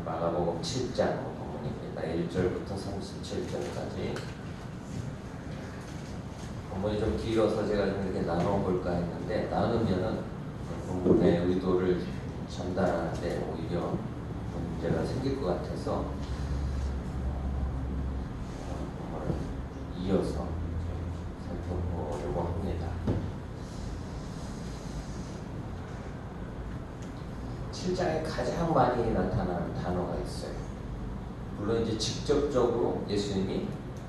마가복음 7장 본문입니다. 1절부터 37절까지. 본문이 좀 길어서 제가 좀 이렇게 나눠볼까 했는데, 나누면은 본문의 의도를 전달하는데 오히려 문제가 생길 것 같아서 본문을 이어서 살펴보려고 합니다. 7장에 가장 많이 나타나는 단어가 있어요. 물론 이제 직접적으로 예수님이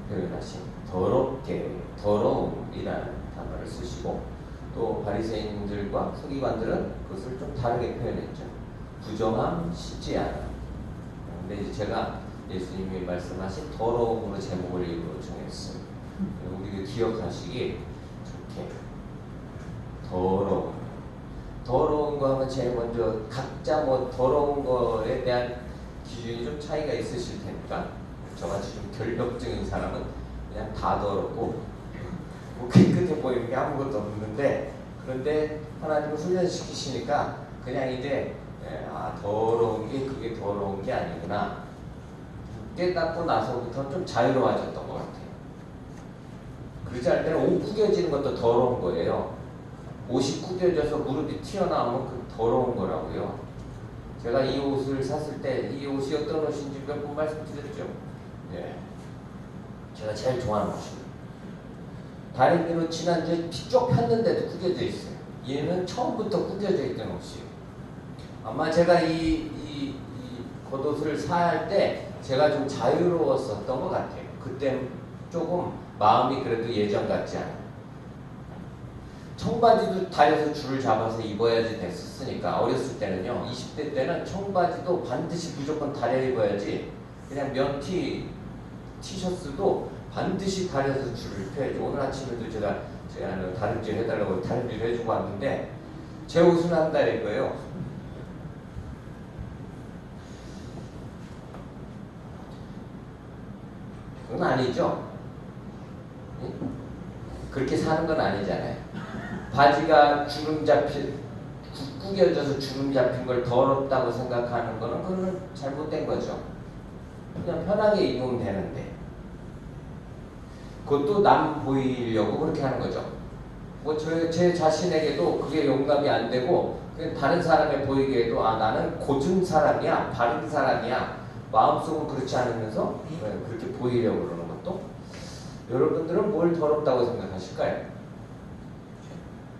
표현하신 더럽게, 더러움이라는 단어를 쓰시고, 또 바리새인들과 서기관들은 그것을 좀 다르게 표현했죠. 부정함, 씻지 않음. 근데 이제 제가 예수님이 말씀하신 더러움으로 제목을 일부러 정했어요. 우리가 기억하시기 좋게 더러움. 더러운 거 하면 제일 먼저 각자 뭐 더러운 거에 대한 기준이 좀 차이가 있으실 테니까, 저같이 좀 결벽증인 사람은 그냥 다 더럽고 뭐 깨끗해 보이는 게 아무것도 없는데, 그런데 하나님을 훈련시키시니까 그냥 이제 더러운 게 그게 더러운 게 아니구나 깨닫고 나서부터 좀 자유로워졌던 것 같아요. 그렇지 않을 때는 옷 구겨지는 것도 더러운 거예요. 옷이 구겨져서 무릎이 튀어나오면 그 더러운 거라고요. 제가 이 옷을 샀을 때 이 옷이 어떤 옷인지 몇 번 말씀드렸죠. 예. 제가 제일 좋아하는 옷입니다. 다리미로 지난주에 피 쪽 폈는데도 구겨져 있어요. 얘는 처음부터 구겨져 있던 옷이에요. 아마 제가 이 겉옷을 살 때 제가 좀 자유로웠었던 것 같아요. 그때 조금 마음이 그래도 예전 같지 않아요. 청바지도 다려서 줄을 잡아서 입어야지 됐었으니까, 어렸을 때는요, 20대 때는 청바지도 반드시 무조건 다려 입어야지, 그냥 면 티셔츠도 반드시 다려서 줄을 펴야죠. 오늘 아침에도 제가 다림질 해달라고 다림질 해주고 왔는데 제 옷은 안 다릴 거예요. 그건 아니죠. 그렇게 사는 건 아니잖아요. 바지가 주름 구겨져서 주름 잡힌 걸 더럽다고 생각하는 거는 그건 잘못된 거죠. 그냥 편하게 입으면 되는데, 그것도 남 보이려고 그렇게 하는 거죠. 뭐 제 자신에게도 그게 용납이 안 되고, 그냥 다른 사람에 보이기에도 나는 고준 사람이야, 바른 사람이야, 마음속은 그렇지 않으면서 그렇게 보이려고 그러는 것도. 여러분들은 뭘 더럽다고 생각하실까요?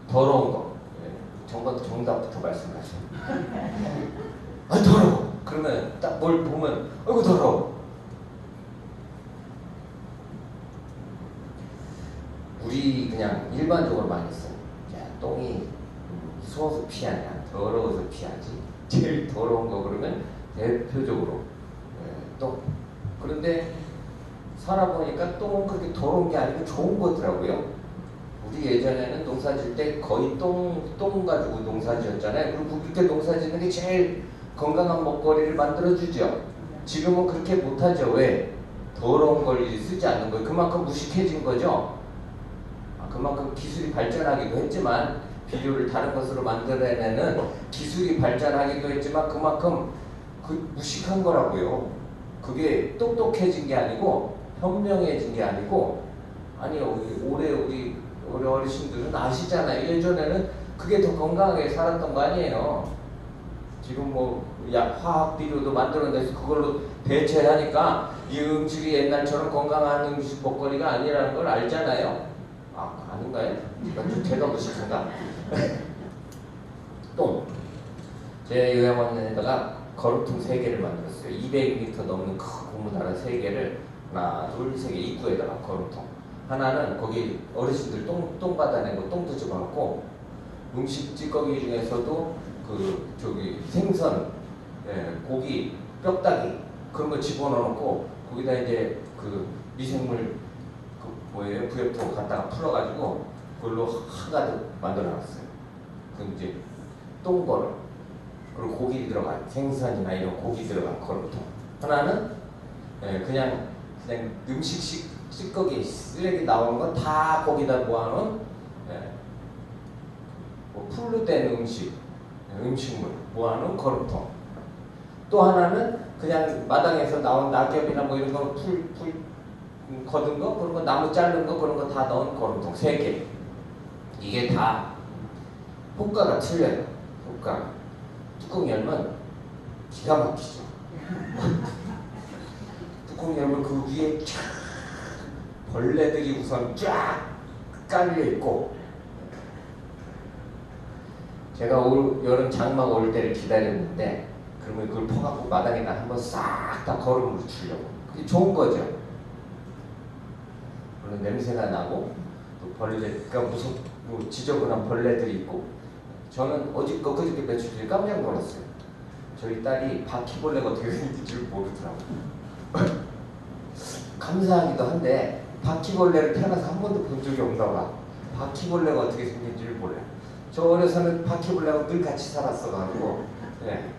더러운 거. 정답부터 말씀하세요. 더러워. 그러면 딱 뭘 보면 아이고 더러워. 우리 그냥 일반적으로 많이 써요. 야, 똥이 추워서 피하냐, 더러워서 피하지. 제일 더러운 거 그러면 대표적으로 똥. 그런데 살아보니까 똥은 그렇게 더러운 게 아니고 좋은 거더라고요. 우리 예전에는 농사 질 때 거의 똥 가지고 농사 지었잖아요. 그리고 그렇게 농사 짓는 게 제일 건강한 먹거리를 만들어주죠. 지금은 그렇게 못하죠. 왜? 더러운 걸 쓰지 않는 거예요. 그만큼 무식해진 거죠. 그만큼 기술이 발전하기도 했지만, 비료를 다른 것으로 만들어내는 기술이 발전하기도 했지만, 그만큼 무식한 거라고요. 그게 똑똑해진 게 아니고 현명해진 게 아니고, 아니요, 우리 어르신들은 아시잖아요. 예전에는 그게 더 건강하게 살았던 거 아니에요. 지금 뭐 화학 비료도 만들어내서 그걸로 대체하니까 이 음식이 옛날처럼 건강한 음식 먹거리가 아니라는 걸 알잖아요. 아닌가요? 제가 무식한가? 똥. 제 요양원에다가 거름통 3개를 만들었어요. 200m 넘는 큰 고무다라 3개를 하나, 둘, 3개 입구에다가 거름통. 하나는 거기 어르신들 똥 받아내고 똥도 집어넣고, 음식 찌꺼기 중에서도 생선, 고기, 뼈다귀 그런 거 집어넣고, 거기다 이제 미생물 부엽토 갖다가 풀어가지고 그걸로 한가득 만들어놨어요. 그럼 이제 똥거름, 그리고 고기 들어간 생선이나 이런 고기 들어간 거름통. 하나는 그냥 음식 찌꺼기 쓰레기 나오는 건 다 거기다 모아놓은 풀로 된 음식물 모아놓은 거름통. 또 하나는 그냥 마당에서 나온 낙엽이나 뭐 이런 거 풀 거둔 거, 그런 거 나무 자른 거, 그런 거 다 넣은 거름통 3개. 이게 다 효과가 틀려요. 효과. 뚜껑 열면 기가 막히죠. 뚜껑 열면 그 위에 쫙 벌레들이 우선 쫙 깔려 있고, 제가 올 여름 장마가 올 때를 기다렸는데, 그러면 그걸 퍼갖고 마당에다 한번 싹 다 거름으로 주려고. 그게 좋은 거죠. 물론 냄새가 나고 또 벌레가 무섭고 지저분한 벌레들이 있고. 저는 그저께 며칠 전에 깜짝 놀랐어요. 저희 딸이 바퀴벌레가 어떻게 생긴지 줄 모르더라고요. 감사하기도 한데 바퀴벌레를 태어나서 한 번도 본 적이 없나 봐. 바퀴벌레가 어떻게 생긴지를 몰라요. 저 어려서는 바퀴벌레하고 늘 같이 살았어가지고. 네.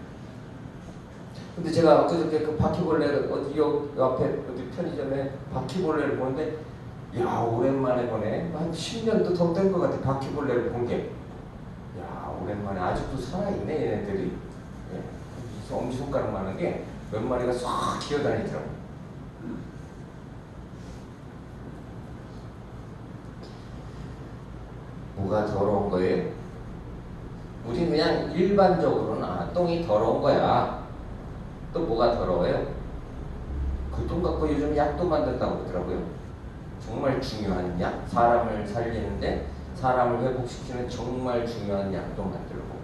근데 제가 그저께 그 바퀴벌레를 요 앞에 어디 편의점에 바퀴벌레를 보는데, 야, 오랜만에 보네. 한 10년도 더 된 것 같아. 바퀴벌레를 본 게. 야, 오랜만에. 아직도 살아있네 얘네들이. 예. 엄지손가락만한 게 몇 마리가 싹 기어다니더라고. 뭐가 더러운 거예요? 우리 그냥 일반적으로는 똥이 더러운 거야. 또 뭐가 더러워요? 그 똥 갖고 요즘 약도 만든다고 그러더라고요. 정말 중요한 약, 사람을 살리는데, 사람을 회복시키는 정말 중요한 약도 만들고.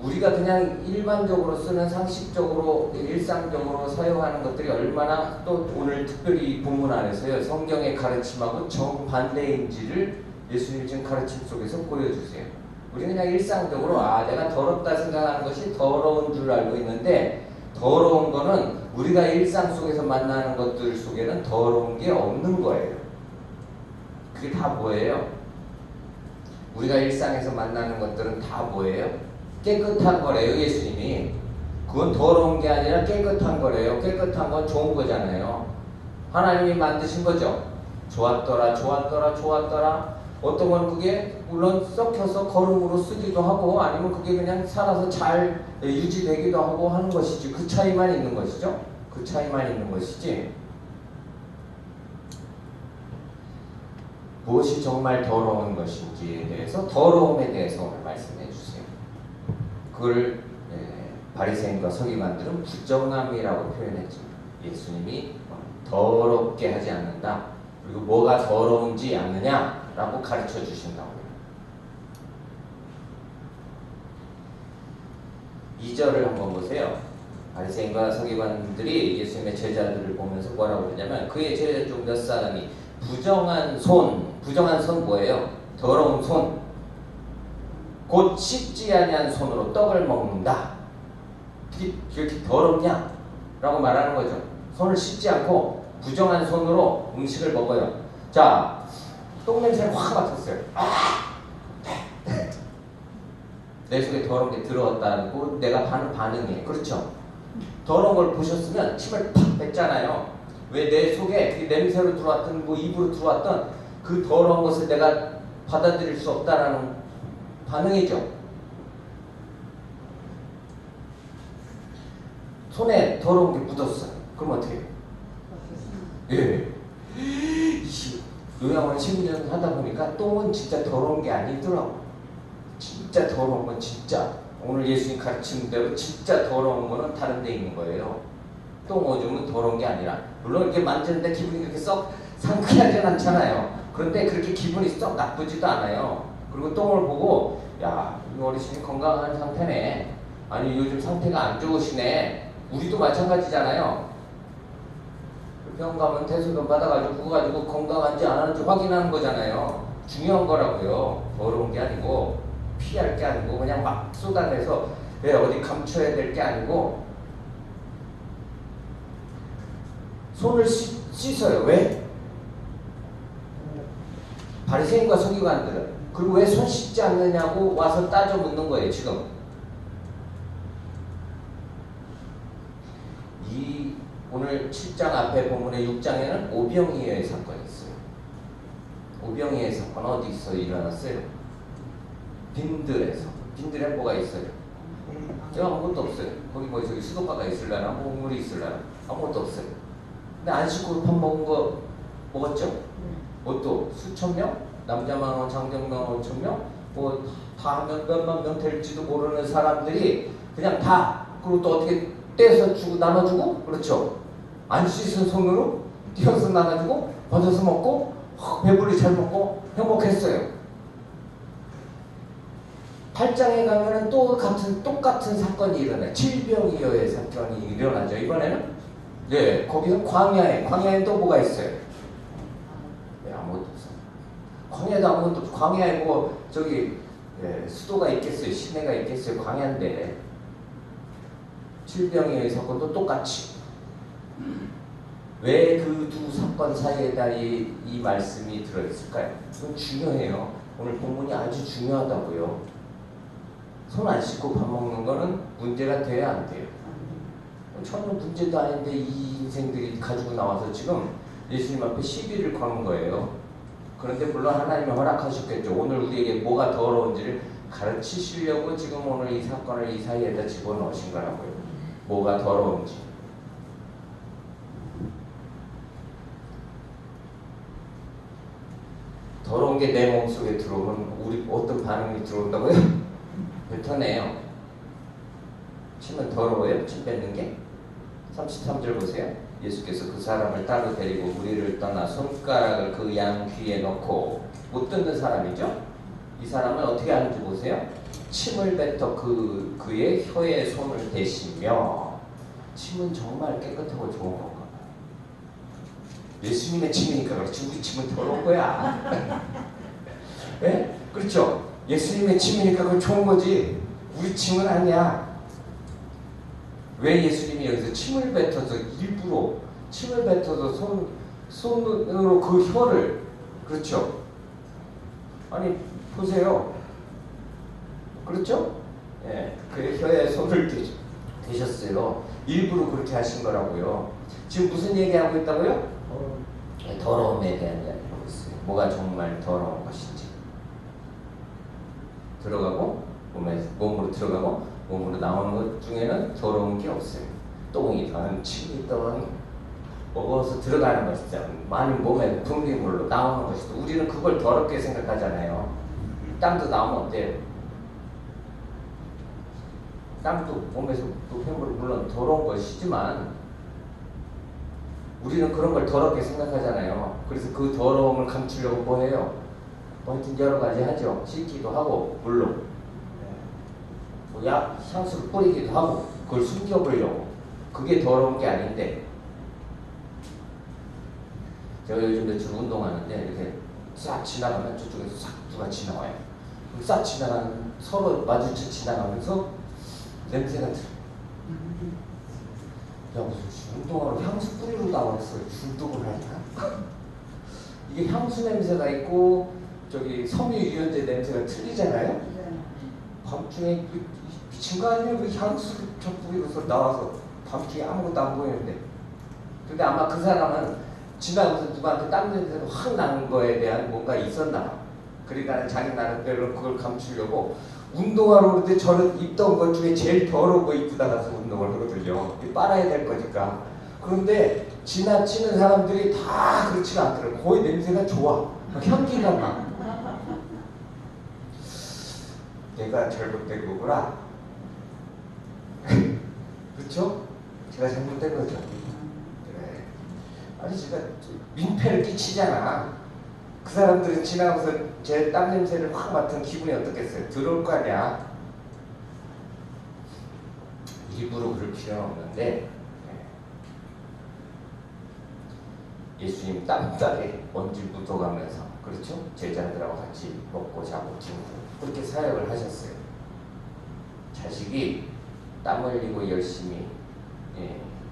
우리가 그냥 일반적으로 쓰는, 상식적으로 일상적으로 사용하는 것들이 얼마나, 또 오늘 특별히 본문 안에서요, 성경의 가르침하고 정반대인지를 예수님 지금 가르침 속에서 보여주세요. 우리는 그냥 일상적으로 내가 더럽다 생각하는 것이 더러운 줄 알고 있는데, 더러운 거는 우리가 일상 속에서 만나는 것들 속에는 더러운 게 없는 거예요. 그게 다 뭐예요? 우리가 일상에서 만나는 것들은 다 뭐예요? 깨끗한 거래요. 예수님이. 그건 더러운 게 아니라 깨끗한 거래요. 깨끗한 건 좋은 거잖아요. 하나님이 만드신 거죠. 좋았더라, 좋았더라, 좋았더라. 어떤 건 그게 물론 썩혀서 거름으로 쓰기도 하고, 아니면 그게 그냥 살아서 잘 유지되기도 하고 하는 것이지. 그 차이만 있는 것이죠. 그 차이만 있는 것이지. 무엇이 정말 더러운 것인지에 대해서, 더러움에 대해서 오늘 말씀해 주세요. 그걸 바리새인과 서기관들은 부정함이라고 표현했지만, 예수님이 더럽게 하지 않는다. 그리고 뭐가 더러운지 아느냐라고 가르쳐 주신다고요. 2절을 한번 보세요. 바리새인과 서기관들이 예수님의 제자들을 보면서 뭐라고 그러냐면, 그의 제자 중 몇 사람이 부정한 손 뭐예요? 더러운 손, 곧 씻지 아니한 손으로 떡을 먹는다. 이렇게 더럽냐? 라고 말하는 거죠. 손을 씻지 않고 부정한 손으로 음식을 먹어요. 자, 똥냄새를 확 맡았어요. 내 속에 더러운 게 들어왔다고 내가 하는 반응이에요. 그렇죠? 더러운 걸 보셨으면 침을 팍 뱉잖아요. 왜? 내 속에 그 냄새로 들어왔던, 뭐 입으로 들어왔던 그 더러운 것을 내가 받아들일 수 없다라는 반응이죠. 손에 더러운 게 묻었어요. 그럼 어떻게 해요? 예. 요양원 심리를 하다 보니까 똥은 진짜 더러운 게 아니더라고. 진짜 더러운 건 진짜, 오늘 예수님 가르치는 대로 진짜 더러운 거는 다른 데 있는 거예요. 똥 오줌은 더러운 게 아니라, 물론 이렇게 만지는데 기분이 그렇게 썩 상쾌하진 않잖아요. 그런데 그렇게 기분이 썩 나쁘지도 않아요. 그리고 똥을 보고, 야, 이 어르신이 건강한 상태네, 아니 요즘 상태가 안 좋으시네. 우리도 마찬가지잖아요. 병 가면 대소변 받아가지고 그거 가지고 건강한지 안 하는지 확인하는 거잖아요. 중요한 거라고요. 더러운 게 아니고, 피할 게 아니고, 그냥 막 쏟아내서 어디 감춰야 될 게 아니고. 손을 씻어요. 왜? 바리새인과 서기관들은. 그리고 왜 손 씻지 않느냐고 와서 따져 묻는 거예요. 지금 이 오늘 7장 앞에 본문의 6장에는 오병이어의 사건이 있어요. 오병이어의 사건은 어디서 일어났어요? 빈들에서. 빈들에 뭐가 있어요? 제가 아무것도 없어요. 거기 뭐 저기 수도가가 있을라나 뭐 물이 있을라나 아무것도 없어요. 근데 안 씻고 밥 먹은 거 먹었죠? 뭣도 수천 명? 남자만 장정만 5천 명? 뭐 다 몇만 명 될지도 모르는 사람들이 그냥 다 그리고 또 어떻게 떼서 주고 나눠주고 그렇죠? 안 씻은 손으로 띄어서 나눠주고 받아서 먹고 배불리 잘 먹고 행복했어요. 8장에 가면은 똑같은 사건이 일어나요. 질병이어의 사건이 일어나죠. 이번에는 네, 거기서 광야에 또 뭐가 있어요? 네, 아무것도 없어요. 광야에도 아무것도 없어요. 광야에 뭐 저기 수도가 있겠어요? 시내가 있겠어요? 광야인데 질병이어의 사건도 똑같이 왜 그 두 사건 사이에다 이 말씀이 들어있을까요? 이건 중요해요. 오늘 본문이 아주 중요하다고요. 손 안 씻고 밥 먹는 거는 문제가 돼야 안 돼요. 전혀 문제도 아닌데 이 인생들이 가지고 나와서 지금 예수님 앞에 시비를 거는 거예요. 그런데 물론 하나님이 허락하셨겠죠. 오늘 우리에게 뭐가 더러운지를 가르치시려고 지금 오늘 이 사건을 이 사이에다 집어넣으신 거라고요. 뭐가 더러운지. 더러운 게 내 몸속에 들어오면 우리 어떤 반응이 들어온다고요? 뱉어내요. 침은 더러워요? 침 뱉는 게? 33절 보세요. 예수께서 그 사람을 따로 데리고 무리를 떠나 손가락을 그 양 귀에 넣고 못 듣는 사람이죠? 이 사람은 어떻게 하는지 보세요. 침을 뱉어 그의 혀에 손을 대시며 침은 정말 깨끗하고 좋은 건가? 예수님의 침이니까 그렇지 우리 침은 더러운 거야. 네? 그렇죠? 예수님의 침이니까 그건 좋은 거지 우리 침은 아니야. 왜 예수님이 여기서 침을 뱉어서 일부러 침을 뱉어서 손으로 그 혀를 그렇죠? 아니 보세요. 그렇죠? 예, 그의 혀에 손을 대셨어요. 일부러 그렇게 하신 거라고요. 지금 무슨 얘기하고 있다고요? 더러움에 대한 이야기하고 있어요. 뭐가 정말 더러운 것인지. 들어가고 몸으로 들어가고 몸으로 나오는 것 중에는 더러운 게 없어요. 똥이든 침이든 먹어서 들어가는 것이죠. 많은 몸에 분비물로 나오는 것이죠. 우리는 그걸 더럽게 생각하잖아요. 땀도 나오면 어때요? 땀도 몸에서 노폐물 물론 더러운 것이지만 우리는 그런 걸 더럽게 생각하잖아요. 그래서 그 더러움을 감추려고 뭐 해요? 뭐 하여튼 여러 가지 하죠. 씻기도 하고 물론 뭐 향수를 뿌리기도 하고 그걸 숨겨보려고. 그게 더러운 게 아닌데 제가 요즘 며칠 운동하는데 이렇게 싹 지나가면 저쪽에서 싹 누가 지나와요. 싹 지나가는 서로 마주쳐 지나가면서 냄새가 들어요. 야 무슨 운동하러 향수 뿌리러 나왔어요. 중독을 할까? 이게 향수 냄새가 있고 저기 섬유유연제 냄새가 틀리잖아요. 밤중에 미친 거 아니에요? 그 향수 저 뿌리고서 나와서 밤중에 아무것도 안 보이는데. 근데 아마 그 사람은 지나가면서 누구한테 땀 냄새가 확 나는 거에 대한 뭔가 있었나 봐. 그러니까 자기 나름대로 그걸 감추려고 운동하러 오는데 저는 입던 것 중에 제일 더러운 입고 나가서 운동을 하거든요. 빨아야 될 거니까. 그런데 지나치는 사람들이 다 그렇지가 않더라고요. 거의 냄새가 좋아. 향기가 나. 내가 잘못된 거구나. 그렇죠? 제가 잘못된 거죠. 그래. 아니 제가 민폐를 끼치잖아. 그 사람들은 지나가면서 제 땀 냄새를 확 맡은 기분이 어떻겠어요? 들어올 거 아니야. 일부러 그럴 필요는 없는데 예수님 땀따에 먼지 묻어가면서 그렇죠? 제자들하고 같이 먹고 자고 지내고 그렇게 사역을 하셨어요. 자식이 땀 흘리고 열심히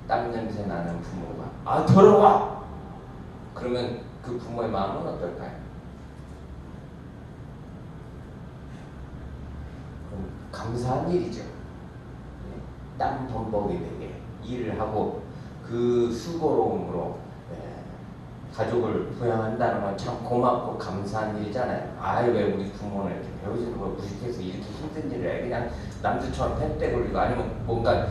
땀 냄새 나는 부모가 아 더러워! 그러면 그 부모의 마음은 어떨까요? 감사한 일이죠. 땀 범벅이 되게 일을 하고 그 수고로움으로 가족을 부양한다는 건 참 고맙고 감사한 일이잖아요. 왜 우리 부모는 이렇게 배우지도 뭐 무식해서 이렇게 힘든 일을 해. 그냥 남들처럼 펜대 굴리고 아니면 뭔가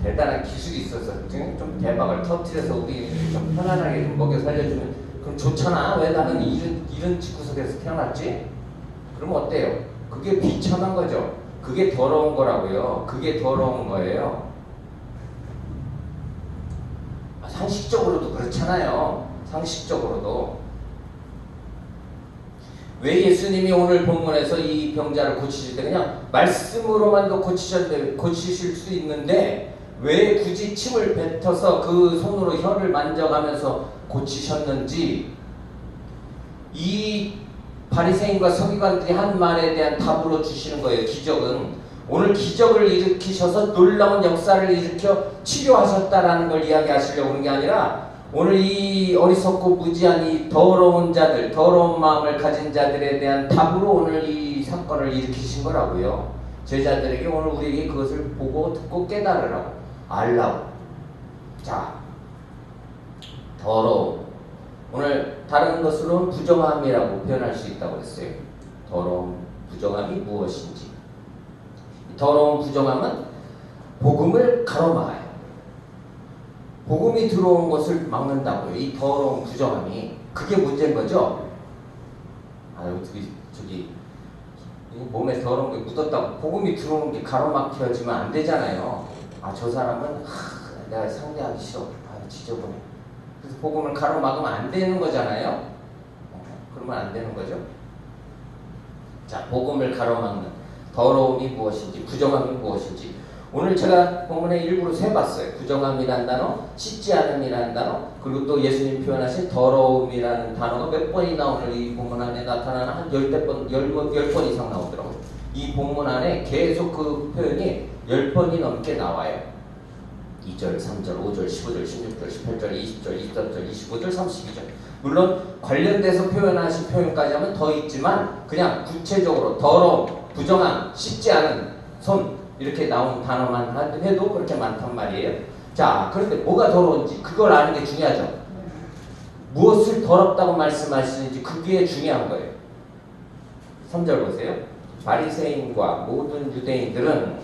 대단한 기술이 있어서 좀 대박을 터뜨려서 우리 좀 편안하게 좀 먹여 살려주면 그럼 좋잖아. 왜 나는 이런 집구석에서 태어났지? 그럼 어때요? 그게 비참한 거죠. 그게 더러운 거라고요. 그게 더러운 거예요. 상식적으로도 그렇잖아요. 상식적으로도. 왜 예수님이 오늘 본문에서 이 병자를 고치실 때 그냥 말씀으로만도 고치실 수 있는데 왜 굳이 침을 뱉어서 그 손으로 혀를 만져가면서 고치셨는지, 이 바리새인과 서기관들이 한 말에 대한 답으로 주시는 거예요. 기적은 오늘 기적을 일으키셔서 놀라운 역사를 일으켜 치료하셨다라는 걸 이야기하시려고 하는 게 아니라 오늘 이 어리석고 무지한 이 더러운 자들, 더러운 마음을 가진 자들에 대한 답으로 오늘 이 사건을 일으키신 거라고요. 제자들에게 오늘 우리에게 그것을 보고 듣고 깨달으라고, 알라고. 자, 더러움. 오늘 다른 것으로는 부정함이라고 표현할 수 있다고 했어요. 더러움, 부정함이 무엇인지. 더러운 부정함은 복음을 가로막아요. 복음이 들어온 것을 막는다고요. 이 더러운 부정함이. 그게 문제인 거죠. 저기 몸에 더러운 게 묻었다고 복음이 들어오는 게 가로막혀지면 안 되잖아요. 저 사람은 내가 상대하기 싫어. 지저분해. 그래서 복음을 가로막으면 안 되는 거잖아요. 그러면 안 되는 거죠. 자, 복음을 가로막는 더러움이 무엇인지, 부정함이 무엇인지. 오늘 제가 본문에 일부러 세봤어요. 부정함이라는 단어, 씻지 않음이라는 단어, 그리고 또 예수님 표현하신 더러움이라는 단어가 몇 번이나 오늘 이 본문 안에 나타나나 한 10번 이상 나오더라고요. 이 본문 안에 계속 그 표현이 10번이 넘게 나와요. 2절, 3절, 5절, 15절, 16절, 18절, 20절, 24절, 25절, 32절. 물론 관련돼서 표현하신 표현까지 하면 더 있지만 그냥 구체적으로 더러움, 부정함, 씻지 않은 손 이렇게 나온 단어만 해도 그렇게 많단 말이에요. 자, 그런데 뭐가 더러운지 그걸 아는 게 중요하죠. 무엇을 더럽다고 말씀하시는지 그게 중요한 거예요. 3절 보세요. 바리새인과 모든 유대인들은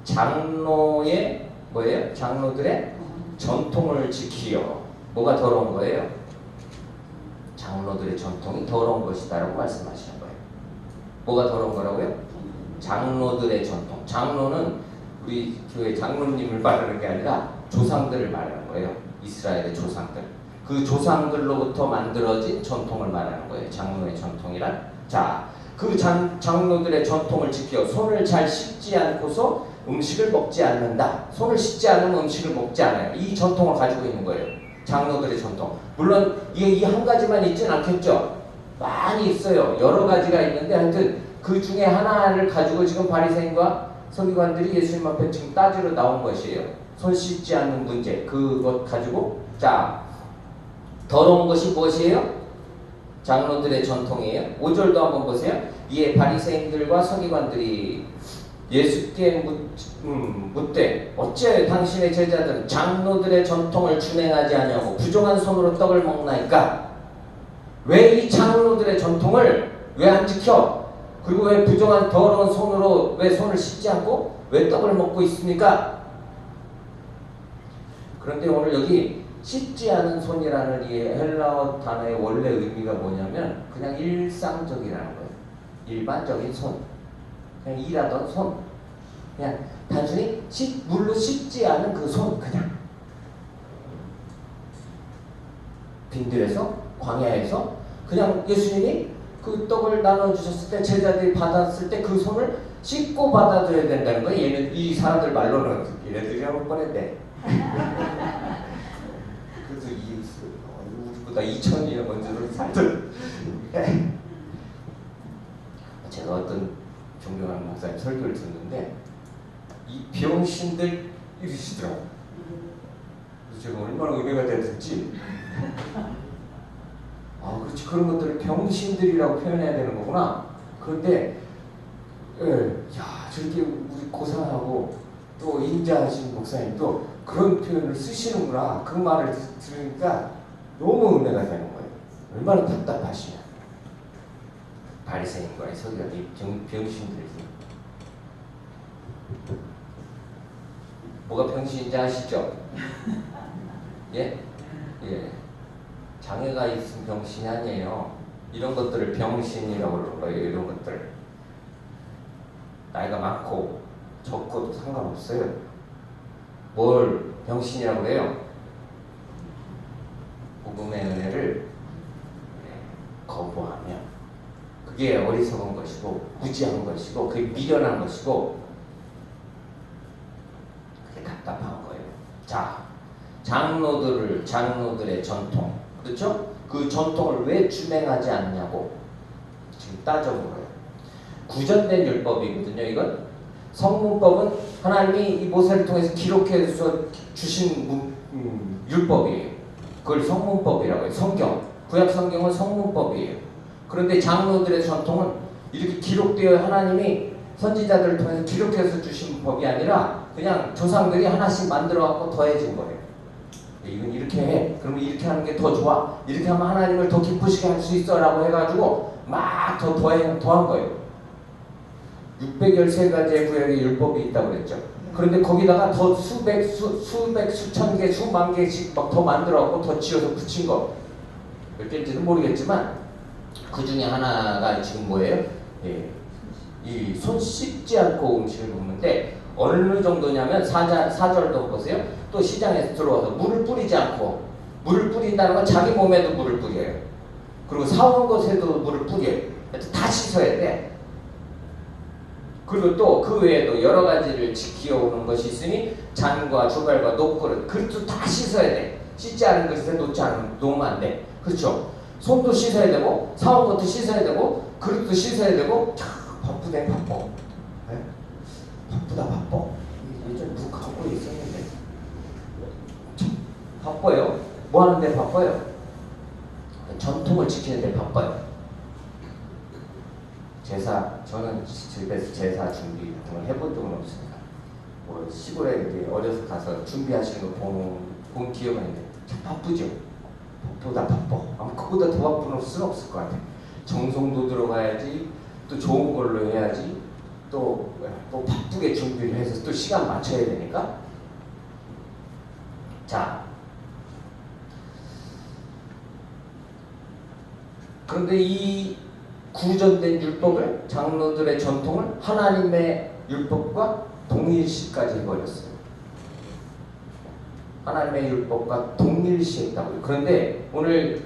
장로의 뭐예요? 장로들의 전통을 지키려. 뭐가 더러운 거예요? 장로들의 전통이 더러운 것이다라고 말씀하시는 거예요. 뭐가 더러운 거라고요? 장로들의 전통. 장로는 우리 교회 장로님을 말하는 게 아니라 조상들을 말하는 거예요. 이스라엘의 조상들. 그 조상들로부터 만들어진 전통을 말하는 거예요. 장로의 전통이란. 자, 그 장로들의 전통을 지켜 손을 잘 씻지 않고서 음식을 먹지 않는다. 손을 씻지 않으면 음식을 먹지 않아요. 이 전통을 가지고 있는 거예요. 장로들의 전통. 물론 이게 이 한 가지만 있진 않겠죠. 많이 있어요. 여러 가지가 있는데 하여튼 그 중에 하나를 가지고 지금 바리새인과 서기관들이 예수님 앞에 지금 따지러 나온 것이에요. 손 씻지 않는 문제. 그것 가지고. 자, 더러운 것이 무엇이에요? 장로들의 전통이에요. 5절도 한번 보세요. 이에 바리새인들과 서기관들이 예수께 묻되 어째 당신의 제자들은 장로들의 전통을 준행하지 아니하고 부정한 손으로 떡을 먹나이까? 왜 이 장로들의 전통을 왜 안 지켜? 그리고 왜 부정한 더러운 손으로 왜 손을 씻지 않고 왜 떡을 먹고 있습니까? 그런데 오늘 여기 씻지 않은 손이라는 이 헬라어 단어의 원래 의미가 뭐냐면 그냥 일상적이라는 거예요. 일반적인 손. 그냥 일하던 손. 그냥 단순히 물로 씻지 않은 그 손. 그냥. 빈들에서 광야에서 그냥 예수님이 그 떡을 나눠주셨을 때 제자들이 받았을 때 그 손을 씻고 받아줘야 된다는 거예요. 이 사람들 말로는 얘네들이 할 뻔했네. 그래서 우리보다 2000년이 먼저 살던 제가 어떤 존경하는 목사님 설교를 듣는데 이 병신들 이러시더라고요. 그래서 제가 얼마나 의미가 됐는지 그렇지. 그런 것들을 병신들이라고 표현해야 되는 거구나. 그런데, 저렇게 우리 고상하고 또 인자하신 목사님도 그런 표현을 쓰시는구나. 그 말을 들으니까 너무 은혜가 되는 거예요. 얼마나 답답하시냐. 바리새인과의 서기관이 병신들이지. 뭐가 병신인지 아시죠? 예? 예. 장애가 있으면 병신이 아니에요. 이런 것들을 병신이라고 그러는 거예요. 이런 것들. 나이가 많고 적고도 상관없어요. 뭘 병신이라고 그래요? 복음의 은혜를 거부하면 그게 어리석은 것이고 무지한 것이고 그게 미련한 것이고 그게 답답한 거예요. 자, 장로들의 전통, 그렇죠? 그 전통을 왜 준행하지 않냐고 지금 따져보고요. 구전된 율법이거든요. 이건 성문법은 하나님이 이 모세를 통해서 기록해서 주신 율법이에요. 그걸 성문법이라고 해요. 성경, 구약 성경은 성문법이에요. 그런데 장로들의 전통은 이렇게 기록되어 하나님이 선지자들을 통해서 기록해서 주신 법이 아니라 그냥 조상들이 하나씩 만들어 갖고 더해진 거예요. 이건 이렇게 해. 그러면 이렇게 하는 게 더 좋아. 이렇게 하면 하나님을 더 기쁘시게 할 수 있어 라고 해가지고 막 더한 거예요. 613가지의 구약의 율법이 있다고 그랬죠. 그런데 거기다가 더 수백, 수천 개, 수만 개씩 막 더 만들어갖고 더 지어서 붙인 거. 몇 개인지는 모르겠지만 그 중에 하나가 지금 뭐예요? 예. 이 손 씻지 않고 음식을 먹는데 어느 정도냐면 4절도 보세요. 또 시장에서 들어와서 물을 뿌리지 않고, 물을 뿌린다는 건 자기 몸에도 물을 뿌려요. 그리고 사온 것에도 물을 뿌려요. 다 씻어야 돼. 그리고 또 그 외에도 여러 가지를 지켜오는 것이 있으니 잔과 주발과 녹그릇, 그릇도 다 씻어야 돼. 씻지 않은 것에 놓으면 안 돼. 그렇죠? 손도 씻어야 되고 사온 것도 씻어야 되고 그릇도 씻어야 되고. 참 바쁘네 바빠. 네? 바쁘다 바빠. 예전 누가 갖고 있었는데 참 바빠요. 뭐 하는데 바빠요? 전통을 지키는데 바빠요. 저는 집에서 제사 준비 같은 걸 해본 적은 없습니다. 뭐 시골에 이렇게 어려서 가서 준비하시는 거 본 기억은 있는데 참 바쁘죠. 바쁘다 바빠. 아마 그보다 더 바쁜 수는 없을 것 같아요. 정성도 들어가야지, 또 좋은 걸로 해야지, 또 바쁘게 준비를 해서 또 시간 맞춰야 되니까. 자, 그런데 이 구전된 율법을, 장로들의 전통을 하나님의 율법과 동일시까지 해버렸어요. 하나님의 율법과 동일시했다고요. 그런데 오늘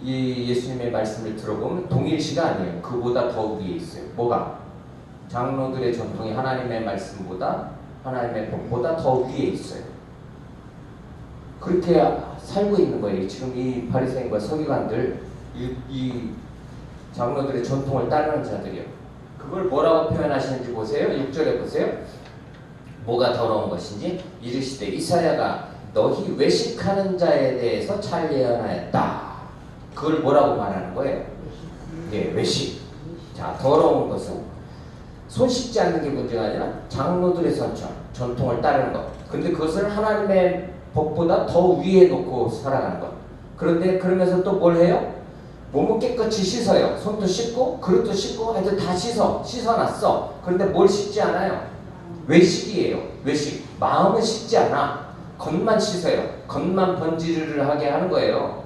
이 예수님의 말씀을 들어보면 동일시가 아니에요. 그보다 더 위에 있어요. 뭐가? 장로들의 전통이 하나님의 말씀보다, 하나님의 법보다 더 위에 있어요. 그렇게 살고 있는 거예요. 지금 이 바리새인과 서기관들, 이 장로들의 전통을 따르는 자들이요. 그걸 뭐라고 표현하시는지 보세요. 6절에 보세요. 뭐가 더러운 것인지 이르시되 이사야가 너희 외식하는 자에 대해서 잘 예언하였다. 그걸 뭐라고 말하는 거예요? 예, 외식. 자, 더러운 것은 손 씻지 않는 게 문제가 아니라 장로들의 전통을 따르는 것. 그런데 그것을 하나님의 법보다 더 위에 놓고 살아가는 것. 그런데 그러면서 또 뭘 해요? 몸은 깨끗이 씻어요. 손도 씻고 그릇도 씻고 애들 다 씻어놨어. 그런데 뭘 씻지 않아요? 외식이에요. 외식. 마음은 씻지 않아. 겉만 씻어요. 겉만 번지르르 하게 하는 거예요.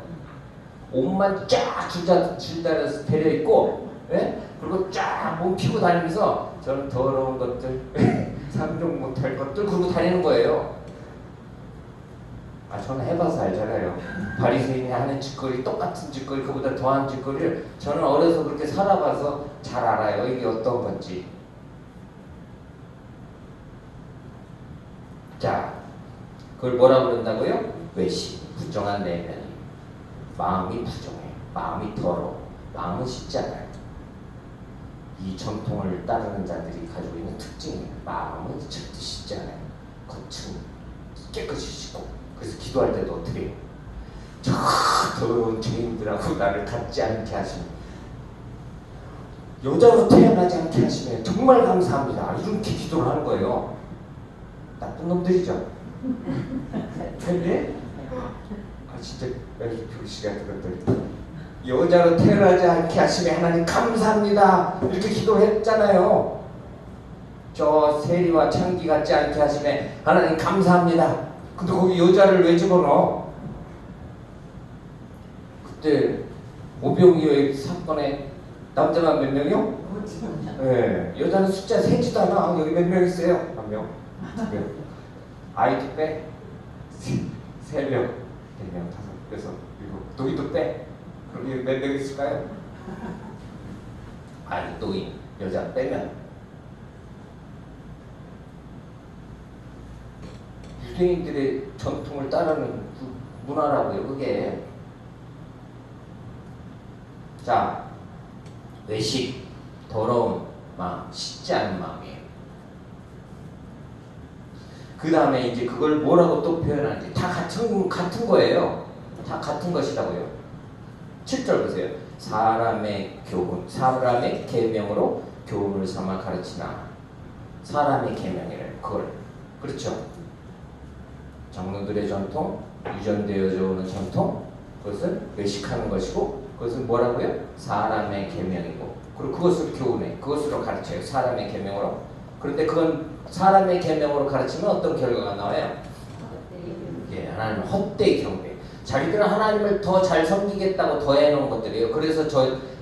옷만 쫙 줄다려서 데려있고, 예? 그리고 쫙 몸 피고 다니면서 저는 더러운 것들, 상종 못할 것들 그러고 다니는 거예요. 저는 해봐서 알잖아요. 바리새인이 하는 짓거리, 똑같은 짓거리, 그보다 더한 짓거리를 저는 어려서 그렇게 살아봐서 잘 알아요. 이게 어떤 건지. 자, 그걸 뭐라 그런다고요? 외식, 부정한 내면이. 마음이 부정해. 마음이 더러워. 마음은 씻지 않아요. 이 전통을 따르는 자들이 가지고 있는 특징이에요. 마음은 절대 씻지 않아요. 겉은 깨끗이 씻고. 그래서 기도할 때도 어떻게 해요? 저 더러운 죄인들하고 나를 같지 않게 하시면, 여자로 태어나지 않게 하시면 정말 감사합니다. 이렇게 기도를 하는 거예요. 나쁜 놈들이죠. 근데 진짜 별시 같은 것들. 여자로 태어나지 않게 하시면 하나님 감사합니다 이렇게 기도했잖아요. 저 세리와 창기 같지 않게 하시면 하나님 감사합니다. 근데 거기 여자를 왜 집어넣어? 그때 오병이어 사건에 남자만 몇 명이요? 네, 여자는 숫자 세지도 않아. 여기 몇 명 있어요? 한 명, 두 명. 아이도 빼. 세 명, 네 명, 다섯, 여섯, 일곱. 노인도 빼. 그럼 몇 명 있을까요? 아니, 노인, 여자 빼면. 유대인들의 전통을 따르는 문화라고요, 그게. 자, 외식, 더러운 마음, 씻지 않은 마음이에요. 그 다음에 이제 그걸 뭐라고 또 표현하는지 다 같은 거예요. 다 같은 것이라고요. 7절 보세요. 사람의 교훈, 사람의 계명으로 교훈을 삼아 가르치나. 사람의 계명이래요. 그걸. 그렇죠. 장로들의 전통, 유전되어져 오는 전통, 그것은 외식하는 것이고, 그것은 뭐라고요? 사람의 계명이고, 그리고 그것으로 교훈해, 그것으로 가르쳐요. 사람의 계명으로. 그런데 그건 사람의 계명으로 가르치면 어떤 결과가 나와요? 예, 하나님 헛되이 경배. 자기들은 하나님을 더 잘 섬기겠다고 더해놓은 것들이에요. 그래서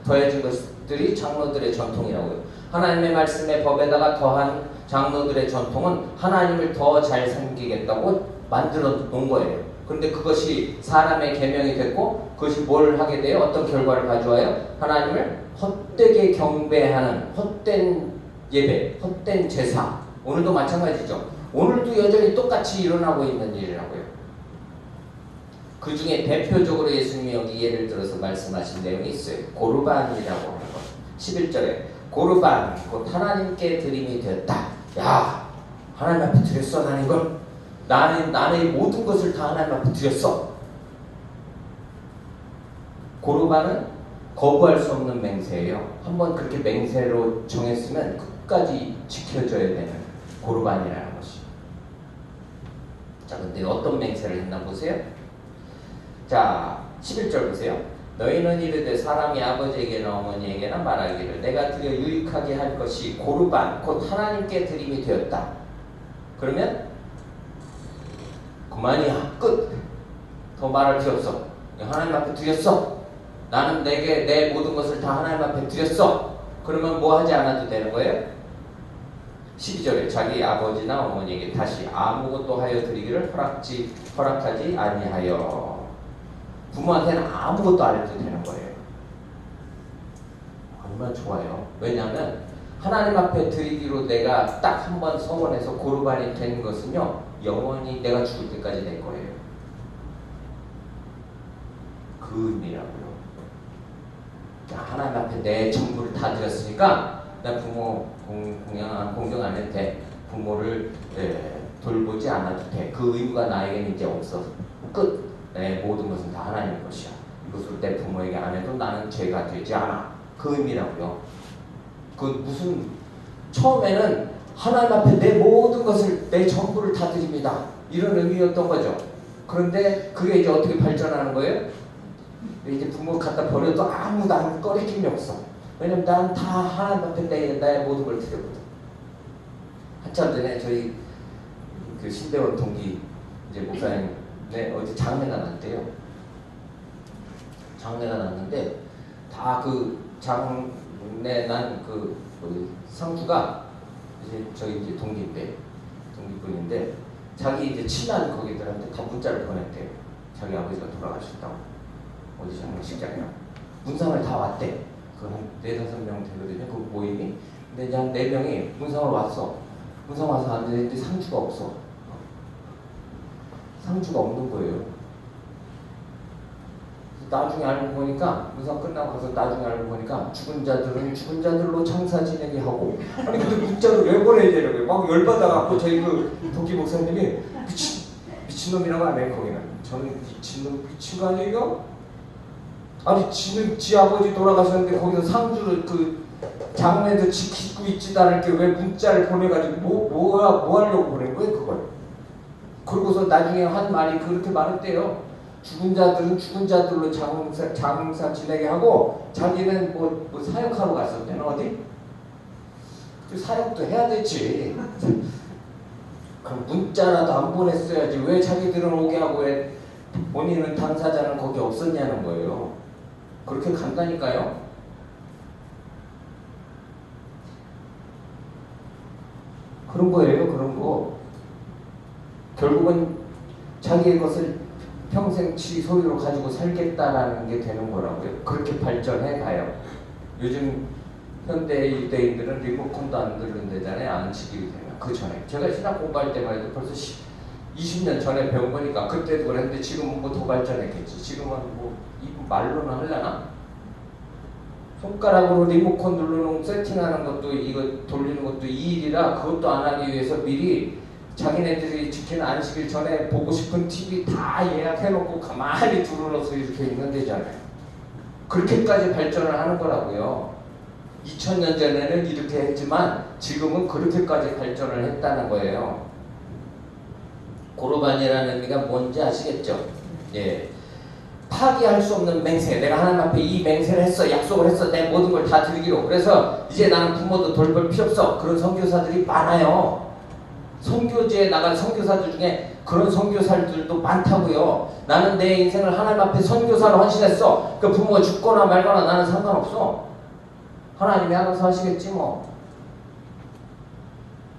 더해진 것들이 장로들의 전통이라고요. 하나님의 말씀의 법에다가 더한 장로들의 전통은 하나님을 더 잘 섬기겠다고 만들어 놓은 거예요. 그런데 그것이 사람의 계명이 됐고, 그것이 뭘 하게 돼요? 어떤 결과를 가져와요? 하나님을 헛되게 경배하는 헛된 예배, 헛된 제사. 오늘도 마찬가지죠. 오늘도 여전히 똑같이 일어나고 있는 일이라고요. 그 중에 대표적으로 예수님이 여기 예를 들어서 말씀하신 내용이 있어요. 고르반이라고 하는 것. 11절에 고르반, 곧 하나님께 드림이 되었다. 야, 하나님 앞에 드렸어. 나는 이걸 나의 모든 것을 다 하나님 앞에 드렸어. 고르반은 거부할 수 없는 맹세예요. 한번 그렇게 맹세로 정했으면 끝까지 지켜져야 되는 고르반이라는 것이. 자, 근데 어떤 맹세를 했나 보세요. 자, 11절 보세요. 너희는 이르되 사람이 아버지에게나 어머니에게나 말하기를 내가 드려 유익하게 할 것이 고르반, 곧 하나님께 드림이 되었다. 그러면 그만이야. 끝. 더 말할 필요 없어. 하나님 앞에 드렸어. 나는 내게 내 모든 것을 다 하나님 앞에 드렸어. 그러면 뭐 하지 않아도 되는 거예요? 12절에 자기 아버지나 어머니에게 다시 아무것도 하여 드리기를 허락하지 아니하여. 부모한테는 아무것도 안 해도 되는 거예요. 얼마나 좋아요. 왜냐하면 하나님 앞에 드리기로 내가 딱 한 번 서원해서 고르반이 된 것은요, 영원히 내가 죽을 때까지 될 거예요. 그 의미라고요. 하나님 앞에 내 전부를 다 드렸으니까 나 부모 공경 안 해도 돼. 부모를 돌보지 않아도 돼. 그 의무가 나에게는 이제 없어. 끝. 내 모든 것은 다 하나님의 것이야. 이것을 내 부모에게 안 해도 나는 죄가 되지 않아. 그 의미라고요. 그 무슨 처음에는 하나님 앞에 내 모든 것을 내 전부를 다 드립니다. 이런 의미였던 거죠. 그런데 그게 이제 어떻게 발전하는 거예요? 이제 부모 갖다 버려도 아무 나는 꺼리낌이 없어. 왜냐면 난 다 하나님 앞에 나의 모든 걸 드렸거든. 한참 전에 저희 그 신대원 동기 이제 목사님 어제 장례가 났대요. 장례가 났는데 다 그 장례 난 그 상주가 이제 저희 이제 동기분인데 자기 이제 친한 거기들한테 다 문자를 보냈대요. 자기 아버지가 돌아가셨다고. 어디 장례식장이랑 문상을 다 왔대. 그 한 4-5명 되거든요. 그 모임이. 근데 이제 한 4명이 문상으로 왔어. 문상 와서 앉았는데 상주가 없어. 상주가 없는 거예요. 나중에 알고 보니까 문상 끝나고 가서 나중에 알고 보니까 죽은 자들은 죽은 자들로 장사 지내게 하고. 아니 근데 문자를 왜 보내야 되는 거예요? 막 열받아갖고 저희 그 도끼 목사님이 미친놈이라고 안 해요. 거기는 저는 미친 거 아니에요 이거? 아니 지 아버지 돌아가셨는데 거기서 상주를 그 장례도 지키고 있지도 않을 게 왜 문자를 보내가지고 뭐 하려고 보낸 거예요 그걸? 그러고서 나중에 한 말이 그렇게 말했대요. 죽은 자들은 죽은 자들로 장사 지내게 하고 자기는 뭐 사역하러 갔었대는 어디? 그 사역도 해야 되지. 그럼 문자라도 안 보냈어야지. 왜 자기들은 오게 하고 왜 본인은 당사자는 거기 없었냐는 거예요. 그렇게 간다니까요. 그런 거예요. 그런 거. 결국은 자기의 것을 평생 지 소유로 가지고 살겠다라는 게 되는 거라고요. 그렇게 발전해 가요. 요즘 현대 유대인들은 리모컨도 안 들른다잖아요. 안 치기 되면. 그 전에 제가 신학 공부할 때만 해도 벌써 20년 전에 배운 거니까 그때도 그랬는데 지금은 뭐 더 발전했겠지. 지금은 뭐 말로는 하려나? 손가락으로 리모컨 누르는 세팅하는 것도 이거 돌리는 것도 이 일이라 그것도 안 하기 위해서 미리 자기네들이 지키는 안식일 전에 보고 싶은 TV 다 예약해놓고 가만히 둘러서 이렇게 있는 데잖아요. 그렇게까지 발전을 하는 거라고요. 2000년 전에는 이렇게 했지만 지금은 그렇게까지 발전을 했다는 거예요. 고르반이라는 의미가 뭔지 아시겠죠? 예. 파기할 수 없는 맹세. 내가 하나님 앞에 이 맹세를 했어. 약속을 했어. 내 모든 걸 다 드리기로. 그래서 이제 나는 부모도 돌볼 필요 없어. 그런 선교사들이 많아요. 선교지에 나간 선교사들 중에 그런 선교사들도 많다고요. 나는 내 인생을 하나님 앞에 선교사로 헌신했어. 그 부모가 죽거나 말거나 나는 상관없어. 하나님이 알아서 하시겠지 뭐.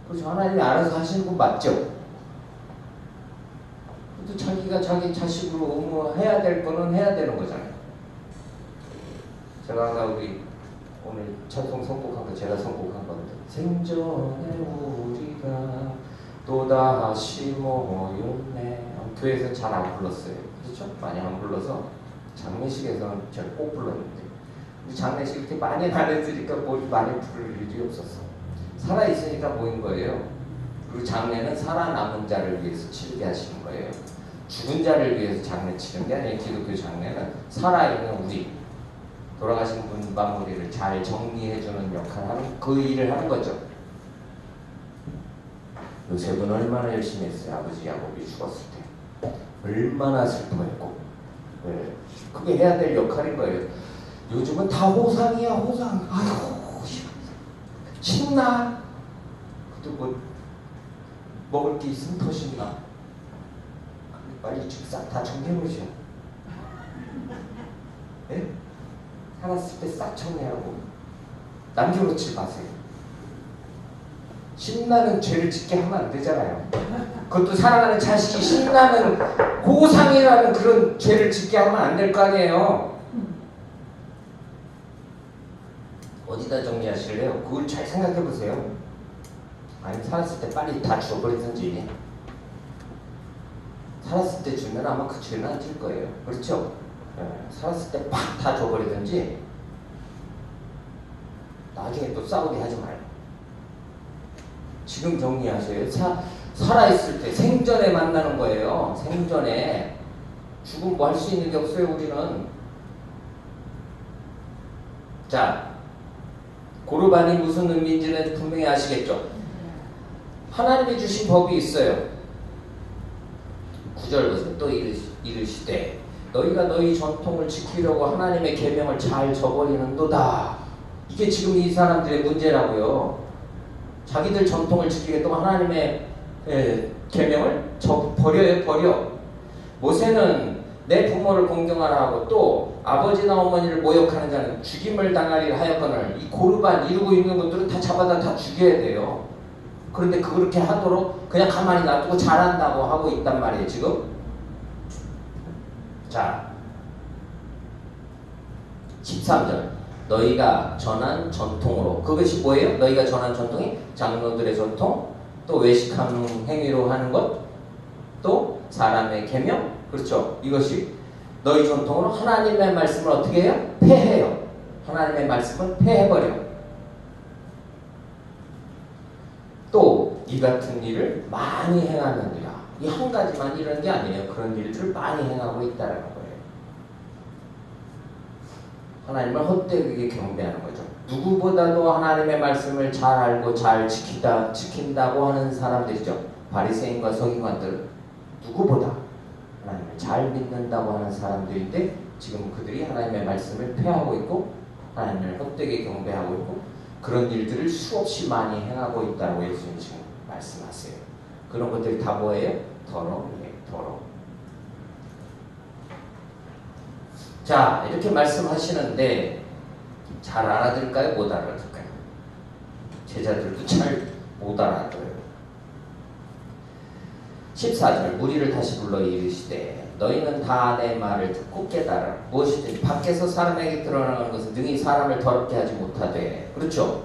그렇죠. 하나님이 알아서 하시는 건 맞죠. 또 자기가 자기 자식으로 의무해야 될 거는 해야 되는 거잖아요. 제가 아까 우리 오늘 찬송 선곡한 거 제가 선곡한 건데 생전에 우리가 또다시 모였네. 교회에서 잘 안 불렀어요. 그렇죠? 많이 안 불러서 장례식에서는 제가 꼭 불렀는데 장례식 이렇게 많이 안 했으니까 뭐 많이 부를 일이 없었어. 살아있으니까 모인 거예요. 그리고 장례는 살아남은 자를 위해서 치르게 하시는 거예요. 죽은 자를 위해서 장례 치는 게 아니에요. 기독교 장례는 살아있는 우리 돌아가신 분 마무리를 잘 정리해주는 역할을 하는 그 일을 하는 거죠. 요셉은 얼마나 열심히 했어요. 아버지 야곱이 죽었을 때 얼마나 슬퍼했고. 네. 그게 해야 될 역할인 거예요. 요즘은 다 호상이야. 호상. 아이고 신나. 그래도 뭐 먹을 게 있으면 더 신나. 빨리 싹 다 정리해놓으셔. 예? 살았을 때 싹 정리하고 남겨놓지 마세요. 신나는 죄를 짓게 하면 안 되잖아요. 그것도 사랑하는 자식이 신나는 호상이라는 그런 죄를 짓게 하면 안 될 거 아니에요. 어디다 정리하실래요? 그걸 잘 생각해 보세요. 아니 살았을 때 빨리 다 죽어버리든지 살았을 때 주면 아마 그 죄는 안 질 거예요. 그렇죠? 네. 살았을 때 팍 다 줘버리든지 나중에 또 싸우게 하지 말고 지금 정리하세요. 살아있을 때 생전에 만나는 거예요. 생전에. 죽으면 뭐 할 수 있는 게 없어요. 우리는. 자, 고르반이 무슨 의미인지는 분명히 아시겠죠? 하나님이 주신 법이 있어요. 9절 보세요. 또 이르시되 너희가 너희 전통을 지키려고 하나님의 계명을 잘 저버리는도다. 이게 지금 이 사람들의 문제라고요. 자기들 전통을 지키겠다고 하나님의 계명을 버려. 모세는 내 부모를 공경하라 하고 또 아버지나 어머니를 모욕하는 자는 죽임을 당하리라 하였거늘 이 고르반 이루고 있는 것들은 다 잡아다 다 죽여야 돼요. 그런데 그렇게 하도록 그냥 가만히 놔두고 잘한다고 하고 있단 말이에요. 지금. 자 13절 너희가 전한 전통으로. 그것이 뭐예요? 너희가 전한 전통이 장로들의 전통, 또 외식하는 행위로 하는 것, 또 사람의 계명. 그렇죠. 이것이 너희 전통으로 하나님의 말씀을 어떻게 해요? 폐해요. 하나님의 말씀을 폐해버려. 또 이 같은 일을 많이 행하느니라. 이 한 가지만 이런 게 아니에요. 그런 일들을 많이 행하고 있다는 거예요. 하나님을 헛되게 경배하는 거죠. 누구보다도 하나님의 말씀을 잘 알고 잘 지킨다고 하는 사람들이죠. 바리새인과 서기관들 누구보다. 하나님을 잘 믿는다고 하는 사람들인데 지금 그들이 하나님의 말씀을 폐하고 있고 하나님을 헛되게 경배하고 있고 그런 일들을 수없이 많이 행하고 있다고 예수님 지금 말씀하세요. 그런 것들이 다 뭐예요? 더러움이에요. 더러움. 자, 이렇게 말씀하시는데 잘 알아들을까요? 못 알아들을까요? 제자들도 잘 못 알아들어요. 14절 무리를 다시 불러 이르시되 너희는 다 내 말을 듣고 깨달아 무엇이든지 밖에서 사람에게 드러나는 것은 능히 사람을 더럽게 하지 못하되 그렇죠?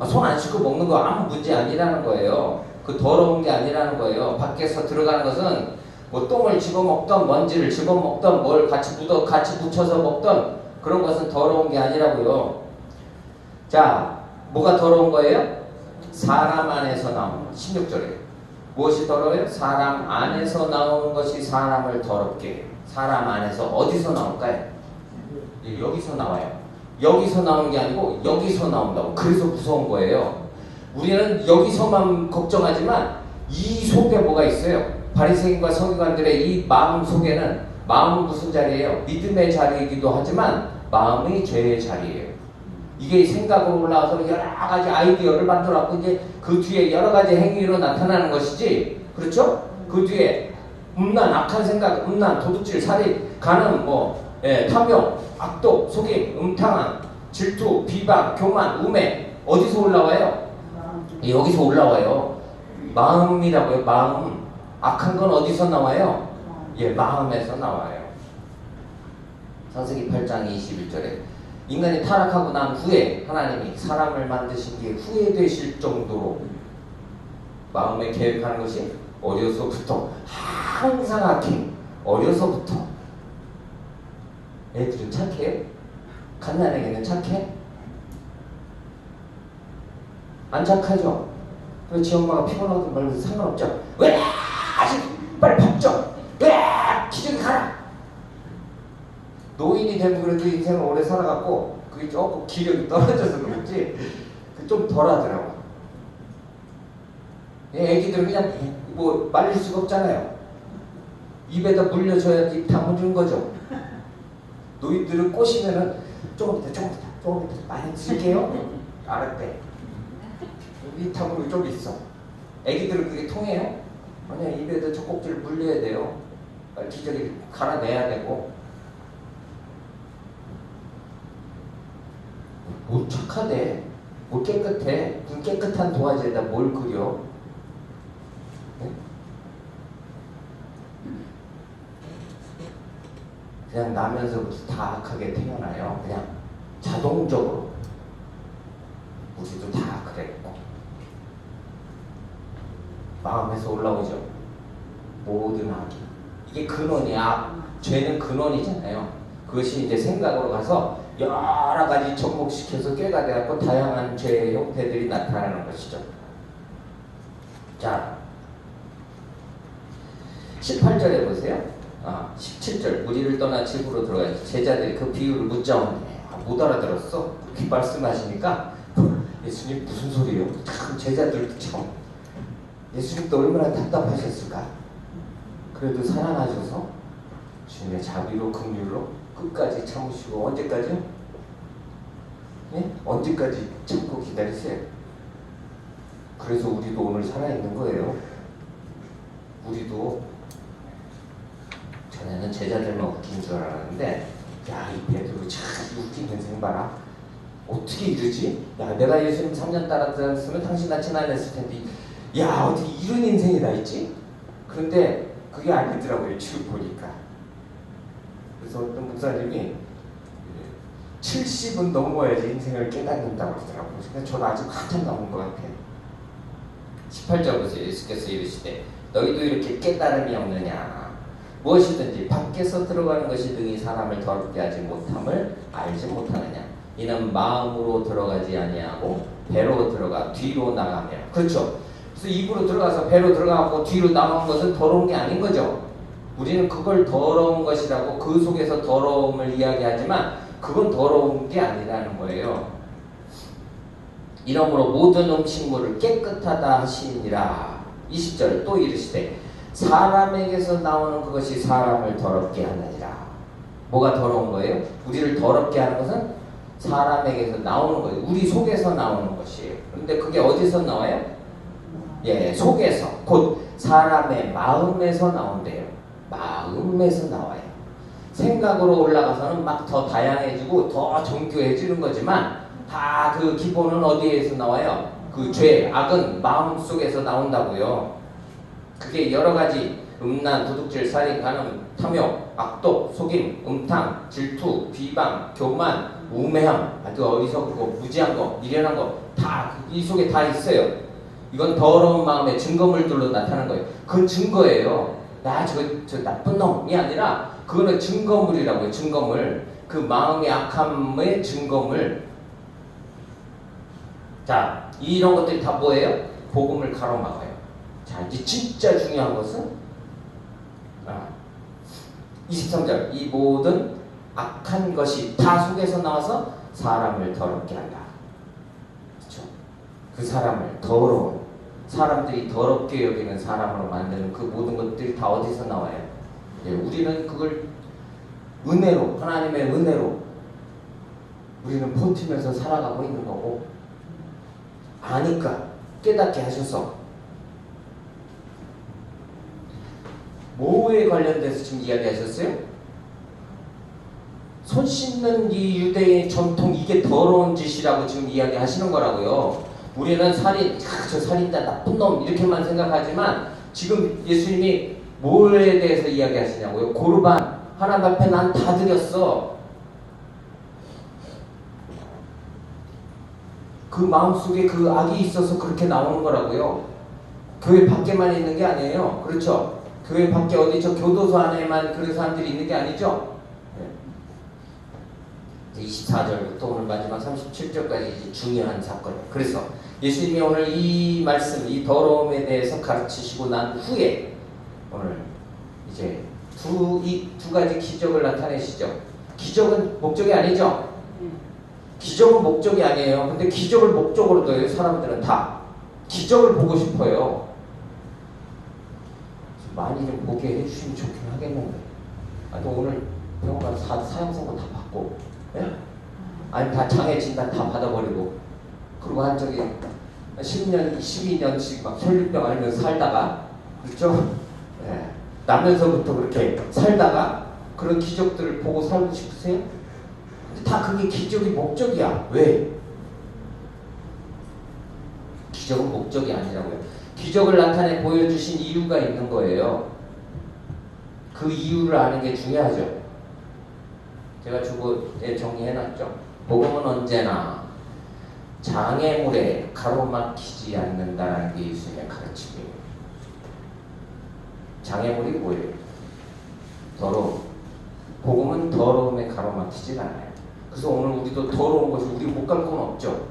손 안 씻고 먹는 거 아무 문제 아니라는 거예요. 그 더러운 게 아니라는 거예요. 밖에서 들어가는 것은 뭐 똥을 집어먹던 먼지를 집어먹던 뭘 같이 묻혀서 먹던 그런 것은 더러운 게 아니라고요. 자, 뭐가 더러운 거예요? 사람 안에서 나오는 것. 16절에 무엇이 더러워요? 사람 안에서 나오는 것이 사람을 더럽게 해요. 사람 안에서 어디서 나올까요? 여기서 나와요. 여기서 나오는 게 아니고 여기서 나온다고. 그래서 무서운 거예요. 우리는 여기서만 걱정하지만 이 속에 뭐가 있어요? 바리새인과 서기관들의 이 마음 속에는 마음은 무슨 자리예요? 믿음의 자리이기도 하지만 마음이 죄의 자리예요. 이게 생각으로 올라와서 여러 가지 아이디어를 만들어갖고 이제 그 뒤에 여러 가지 행위로 나타나는 것이지, 그렇죠? 그 뒤에 음란, 악한 생각, 음란, 도둑질, 살인, 간음, 탐욕, 악독, 속임, 음탕함, 질투, 비방, 교만, 우매 어디서 올라와요? 여기서 올라와요. 마음이라고요. 마음. 악한 건 어디서 나와요? 마음에서 나와요. 창세기 8장 21절에 인간이 타락하고 난 후에 하나님이 사람을 만드신 게 후회되실 정도로 마음에 계획하는 것이 어려서부터 항상 악해. 어려서부터. 애들은 착해요? 갓난아기는 착해? 안 착하죠? 그래서 지 엄마가 피곤하든 말든 상관없죠? 왜? 아직 빨리 밥 줘! 왜? 기저귀 가라! 노인이 되면 그래도 인생을 오래 살아갖고 그게 조금 기력이 떨어져서 그렇지 좀 덜하더라고. 애기들은 그냥 뭐 말릴 수가 없잖아요. 입에다 물려줘야지 입 담아주는 거죠. 노인들은 꼬시면은 조금 더 많이 쓸게요. 알았대. 입 담으로 좀 있어. 애기들은 그게 통해요? 아니야, 입에다 젖꼭지를 물려야 돼요. 기저귀 갈아내야 되고. 뭘 착하대, 뭘 깨끗해, 그 깨끗한 도화지에다 뭘 그려? 네? 그냥 나면서부터 다 악하게 태어나요. 그냥 자동적으로. 우리도 다 그랬고. 마음에서 올라오죠. 모든 악이. 이게 근원이야. 죄는 근원이잖아요. 그것이 이제 생각으로 가서 여러 가지 접목시켜서 꾀가 되었고 다양한 죄의 형태들이 나타나는 것이죠. 자, 18절에 보세요. 17절 무리를 떠나 집으로 들어가서 제자들이 그 비유를 묻자온데 못 알아들었어. 그렇게 말씀하시니까 예수님 무슨 소리예요? 참 제자들도 참 예수님도 얼마나 답답하셨을까. 그래도 사랑하셔서 주님의 자비로 긍휼로 끝까지 참으시고 언제까지요? 네? 언제까지 참고 기다리세요? 그래서 우리도 오늘 살아있는 거예요. 우리도 전에는 제자들만 웃긴 줄 알았는데 야, 이 베드로 참 웃긴 인생 봐라. 어떻게 이러지? 야, 내가 예수님 3년 따랐으면 당신 나 지나냈을 텐데 야, 어떻게 이런 인생이 다 있지? 그런데 그게 아니더라고요. 지금 보니까. 그래서 어떤 목사님이 70은 넘어야지 인생을 깨닫는다고 그러더라고요. 그래서 저는 아직 한참 남은 것 같아요. 18절 보세요. 예수께서 이르시되 너희도 이렇게 깨달음이 없느냐. 무엇이든지 밖에서 들어가는 것이 능히 사람을 더럽게 하지 못함을 알지 못하느냐. 이는 마음으로 들어가지 아니하고 배로 들어가 뒤로 나가며. 그렇죠. 그래서 입으로 들어가서 배로 들어가고 뒤로 나간 것은 더러운 게 아닌 거죠. 우리는 그걸 더러운 것이라고 그 속에서 더러움을 이야기하지만 그건 더러운 게 아니라는 거예요. 이러므로 모든 음식물을 깨끗하다 하시니라. 20절 또 이르시되 사람에게서 나오는 그것이 사람을 더럽게 하느니라. 뭐가 더러운 거예요? 우리를 더럽게 하는 것은 사람에게서 나오는 거예요. 우리 속에서 나오는 것이에요. 그런데 그게 어디서 나와요? 예, 속에서. 곧 사람의 마음에서 나온대요. 마음에서 나와요. 생각으로 올라가서는 막 더 다양해지고 더 정교해지는 거지만 다 그 기본은 어디에서 나와요? 그 죄, 악은 마음 속에서 나온다고요. 그게 여러 가지 음란, 도둑질, 살인, 간음, 탐욕, 악독, 속임, 음탕, 질투, 비방, 교만, 우매함, 아주 어리석은 거, 무지한 거, 미련한 거 다 이 속에 다 있어요. 이건 더러운 마음의 증거물들로 나타나는 거예요. 그건 증거예요. 저 나쁜 놈이 아니라 그거는 증거물이라고요. 증거물. 그 마음의 악함의 증거물. 자, 이런 것들이 다 뭐예요? 복음을 가로막아요. 자, 이제 진짜 중요한 것은 23절. 이 모든 악한 것이 다 속에서 나와서 사람을 더럽게 한다. 그렇죠? 그 사람을 더러운 사람들이 더럽게 여기는 사람으로 만드는 그 모든 것들이 다 어디서 나와요? 예, 우리는 그걸 은혜로, 하나님의 은혜로 우리는 버티면서 살아가고 있는 거고, 아니까 깨닫게 하셔서 뭐에 관련돼서 지금 이야기하셨어요? 손 씻는 이 유대의 전통, 이게 더러운 짓이라고 지금 이야기하시는 거라고요. 우리는 살인, 저 살인자 나쁜 놈 이렇게만 생각하지만 지금 예수님이 뭐에 대해서 이야기하시냐고요? 고르반, 하나님 앞에 난 다 드렸어. 그 마음속에 그 악이 있어서 그렇게 나오는 거라고요. 교회 밖에만 있는 게 아니에요. 그렇죠? 교회 밖에 어디 저 교도소 안에만 그런 사람들이 있는 게 아니죠? 24절부터 오늘 마지막 37절까지 이제 중요한 사건. 그래서 예수님이 오늘 이 말씀, 이 더러움에 대해서 가르치시고 난 후에 오늘 이제 두 가지 기적을 나타내시죠. 기적은 목적이 아니죠. 기적은 목적이 아니에요. 근데 기적을 목적으로 둬요. 사람들은 다 기적을 보고 싶어요. 많이 좀 보게 해주시면 좋긴 하겠는데. 또 오늘 병원 가서 사형선고 다 받고, 예? 아니 다 장애 진단 다 받아버리고, 그리고 한 저기 10년, 12년씩 막 혈류병 앓면서 살다가, 그렇죠? 예. 나면서부터 그렇게 살다가 그런 기적들을 보고 살고 싶으세요? 근데 다 그게 기적이 목적이야. 왜? 기적은 목적이 아니라고요. 기적을 나타내 보여주신 이유가 있는 거예요. 그 이유를 아는 게 중요하죠. 제가 주보에 정리해놨죠. 복음은 언제나 장애물에 가로막히지 않는다는 게 예수님의 가르침이에요. 장애물이 뭐예요? 더러움. 복음은 더러움에 가로막히지 않아요. 그래서 오늘 우리도 더러운 것이 우리 못 갈 건 없죠.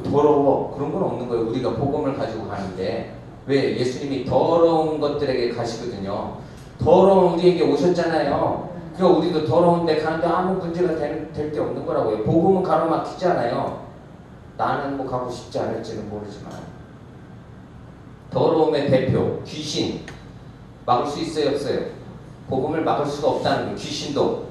더러워 그런 건 없는 거예요. 우리가 복음을 가지고 가는데 왜? 예수님이 더러운 것들에게 가시거든요. 더러운 우리에게 오셨잖아요. 그러니까 우리도 더러운데 가는데 아무 문제가 될 게 없는 거라고요. 복음은 가로막히지 않아요. 나는 뭐 가고 싶지 않을지는 모르지만 더러움의 대표 귀신 막을 수 있어요, 없어요? 복음을 막을 수가 없다는 거예요. 귀신도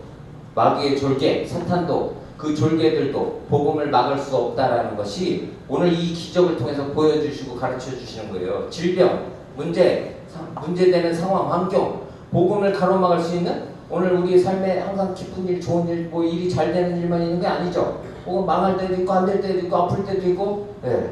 마귀의 졸개, 사탄도 그 졸개들도 복음을 막을 수 없다라는 것이 오늘 이 기적을 통해서 보여주시고 가르쳐 주시는 거예요. 질병, 문제되는 상황, 환경, 복음을 가로막을 수 있는 오늘 우리의 삶에 항상 기쁜 일, 좋은 일, 뭐 일이 잘 되는 일만 있는 게 아니죠. 혹은 망할 때도 있고 안 될 때도 있고 아플 때도 있고, 예.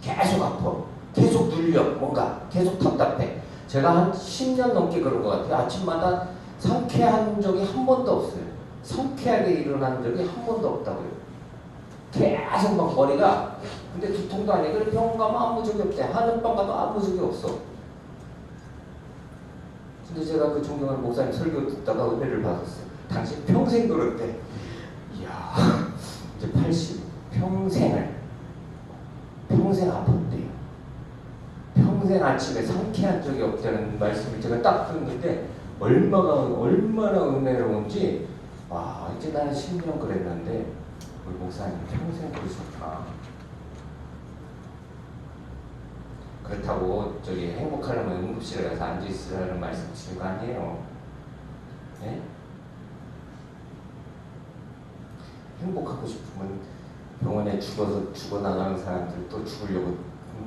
계속 아파, 계속 눌려, 뭔가 계속 답답해. 제가 한 10년 넘게 그런 것 같아요. 아침마다 상쾌한 적이 한 번도 없어요. 상쾌하게 일어난 적이 한 번도 없다고요. 계속 막 머리가, 근데 두통도 아니고 그래 병원 가면 아무 적이 없대. 하늘방 가도 아무 적이 없어. 근데 제가 그 존경하는 목사님 설교 듣다가 은혜를 받았어요. 당신 평생 그랬대. 이야, 이제 80, 평생 아팠대요. 평생 아침에 상쾌한 적이 없다는 말씀을 제가 딱 듣는데 얼마나 은혜로운지. 와, 이제 나는 10년 그랬는데 우리 목사님 평생 그러셨구나. 그렇다고 저기 행복하려면 응급실에 가서 앉아 있으라는 말씀 주신 거 아니에요. 네? 행복하고 싶으면 병원에 죽어나가는 사람들, 또 죽으려고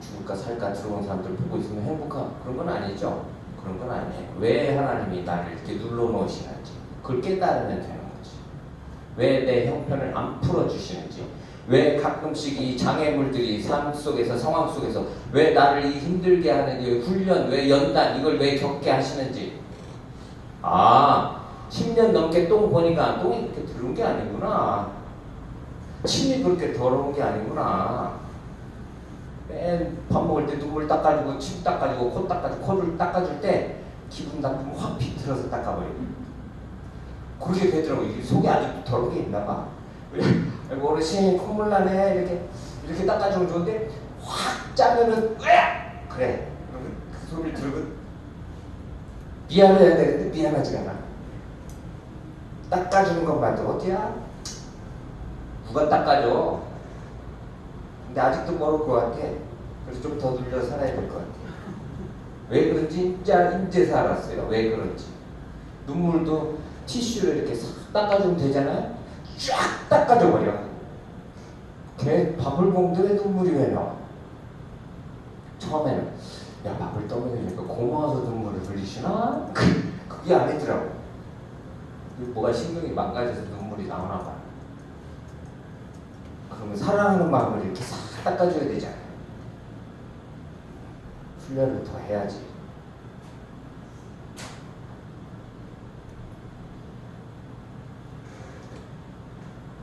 죽을까 살까 들어온 사람들 보고 있으면 그런 건 아니죠. 그런 건 아니에요. 왜 하나님이 나를 이렇게 눌러놓으시는지 그걸 깨달으면 되는 거지. 왜 내 형편을 안 풀어주시는지, 왜 가끔씩 이 장애물들이 삶 속에서, 상황 속에서 왜 나를 힘들게 하는지, 훈련, 왜 연단, 이걸 왜 겪게 하시는지. 10년 넘게 똥 보니까 똥이 그렇게 더러운 게 아니구나. 침이 그렇게 더러운 게 아니구나. 맨 밥 먹을 때 눈물 닦아주고, 침 닦아주고, 코 닦아주고, 코를 닦아줄 때 기분 나쁘면 확 비틀어서 닦아버리고. 그렇게 되더라고. 이게 속에 아직도 더러운 게 있나 봐. 어르신 콧물 나네 이렇게 닦아주면 좋은데 확 짜면은 으악! 그래. 그 소리를 들고 미안해야 되는데 미안하지가 않아. 닦아주는 것만도 어디야? 누가 닦아줘? 근데 아직도 모를 것 같아. 그래서 좀 더 눌려 살아야 될 것 같아. 왜 그런지 이제 알았어요. 왜 그런지. 눈물도 티슈를 이렇게 싹 닦아주면 되잖아요. 쫙 닦아줘 버려. 걔 밥을 먹는데 왜 눈물이 왜 나와? 처음에는 야 밥을 떠먹이니까 고마워서 눈물을 흘리시나? 그게 아니더라고. 뭐가 신경이 망가져서 눈물이 나오나 봐. 그러면 사랑하는 마음을 이렇게 싹 닦아줘야 되잖아요. 훈련을 더 해야지.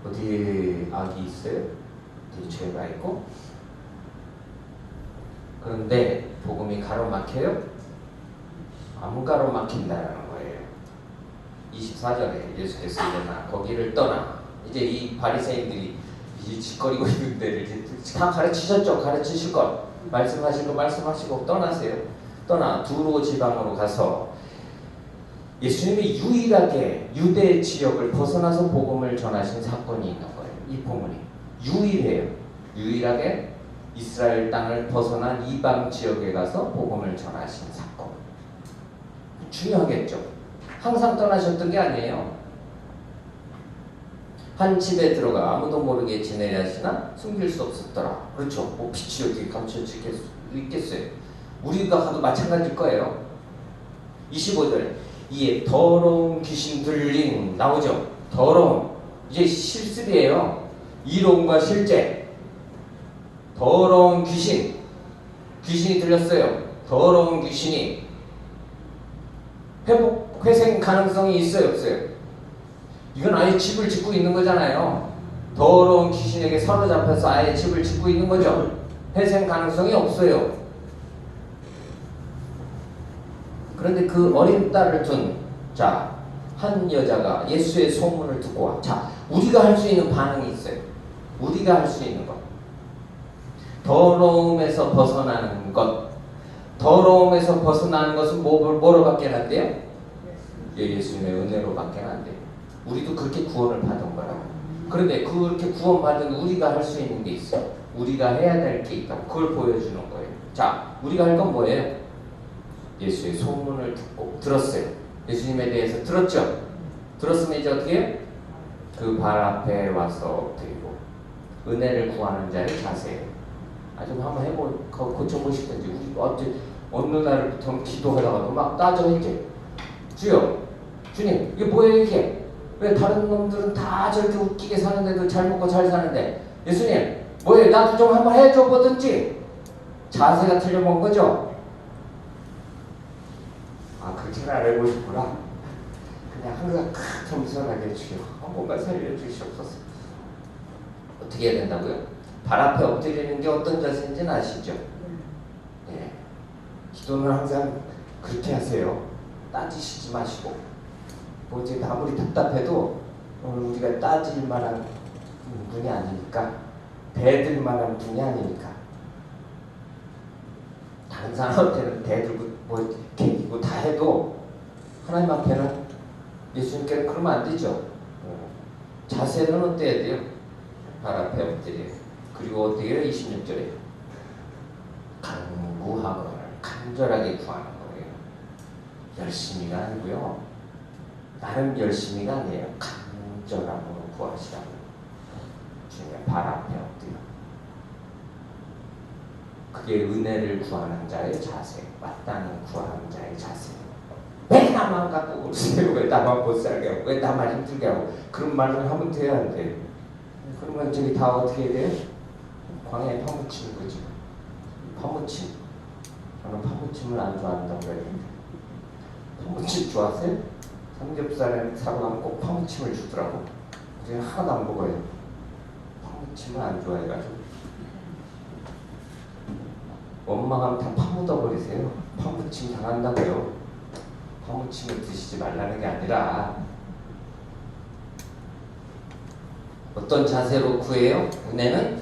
어디 악이 있어요? 어디 죄가 있고? 그런데 복음이 가로막혀요? 안 가로막힌다는 거예요. 24절에 예수께서 일어나 거기를 떠나. 이제 이 바리새인들이 이 짓거리고 있는 데를 이제 다 가르치셨죠. 가르치실 것 말씀하실 거 말씀하시고 떠나세요. 떠나 두로 지방으로 가서 예수님이 유일하게 유대 지역을 벗어나서 복음을 전하신 사건이 있는 거예요. 이 본문이 유일해요. 유일하게 이스라엘 땅을 벗어난 이방 지역에 가서 복음을 전하신 사건. 중요하겠죠. 항상 떠나셨던 게 아니에요. 한 집에 들어가 아무도 모르게 지내려 하시나 숨길 수 없었더라. 그렇죠. 뭐 빛이 어떻게 감춰져 있겠어요. 우리가 가도 마찬가지일 거예요. 25절에 이에 더러운 귀신 들림 나오죠. 더러운 이제 실습이에요. 이론과 실제. 더러운 귀신이 들렸어요. 더러운 귀신이 회생 가능성이 있어요, 없어요? 이건 아예 집을 짓고 있는 거잖아요. 더러운 귀신에게 사로잡혀서 아예 집을 짓고 있는 거죠. 회생 가능성이 없어요. 그런데 그 어린 딸을 둔 한 여자가 예수의 소문을 듣고 와. 우리가 할 수 있는 반응이 있어요. 우리가 할 수 있는 것. 더러움에서 벗어나는 것. 더러움에서 벗어나는 것은 뭐로 밖에 안 돼요? 예수님의 은혜로 밖에 안 돼요. 우리도 그렇게 구원을 받은 거라고. 그런데 그렇게 구원받은 우리가 할 수 있는 게 있어. 우리가 해야 될 게 있다고. 그걸 보여주는 거예요. 우리가 할 건 뭐예요? 예수의 소문을 듣고 들었어요. 예수님에 대해서 들었죠? 들었으면 이제 어떻게 해요? 그 발 앞에 와서 엎드리고 은혜를 구하는 자의 자세예요. 좀 한번 고쳐보시든지. 우리 어느 날부터 기도하다가도 막 따져 이게 주여, 주님 이게 뭐예요 이게? 왜 다른 놈들은 다 저렇게 웃기게 사는데도 잘 먹고 잘 사는데 예수님 뭐예요? 나도 좀 한번 해줘 보든지. 자세가 틀려먹은 거죠? 그렇게는 안 해보고 싶구나. 그냥 항상 겸손하게 주여 한 번만 살려주시옵소서. 어떻게 해야 된다고요? 발 앞에 엎드리는 게 어떤 자세인지는 아시죠? 예. 기도는 항상 그렇게 하세요. 따지시지 마시고. 이제 아무리 답답해도 우리가 따질 만한 분이 아니니까, 대들 만한 분이 아니니까. 다른 사람한테는 대들고 개기고 다 해도 하나님 앞에는, 예수님께는 그러면 안 되죠. 자세는 어때야 돼요? 발 앞에 엎드려요. 그리고 어떻게 해요? 26절에 간구하거든. 간절하게 구하는 거예요. 열심히가 아니고요. 나름 열심히가 아니에요. 간절함으로 구하시라고. 주님의 발 앞에 엎드려. 그게 은혜를 구하는 자의 자세, 마땅히 구하는 자의 자세. 왜 나만 갖고 그러세요? 왜 나만 못 살게 하고, 왜 나만 힘들게 하고, 그런 말을 하면 돼야 안 돼요. 그러면 저기 다 어떻게 해야 돼요? 광야에 파묻히는 거지. 파묻힘. 저는 파묻힘을 안 좋아한다고 그래요. 파묻힘 좋아하세요? 삼겹살에 사고 꼭 파묻힘을 주더라고. 그래서 하나도 안 먹어요. 파묻힘을 안 좋아해가지고. 원망하면 다 파묻어버리세요. 파묻힘 당한다고요. 파묻힘을 드시지 말라는 게 아니라 어떤 자세로 구해요? 은혜는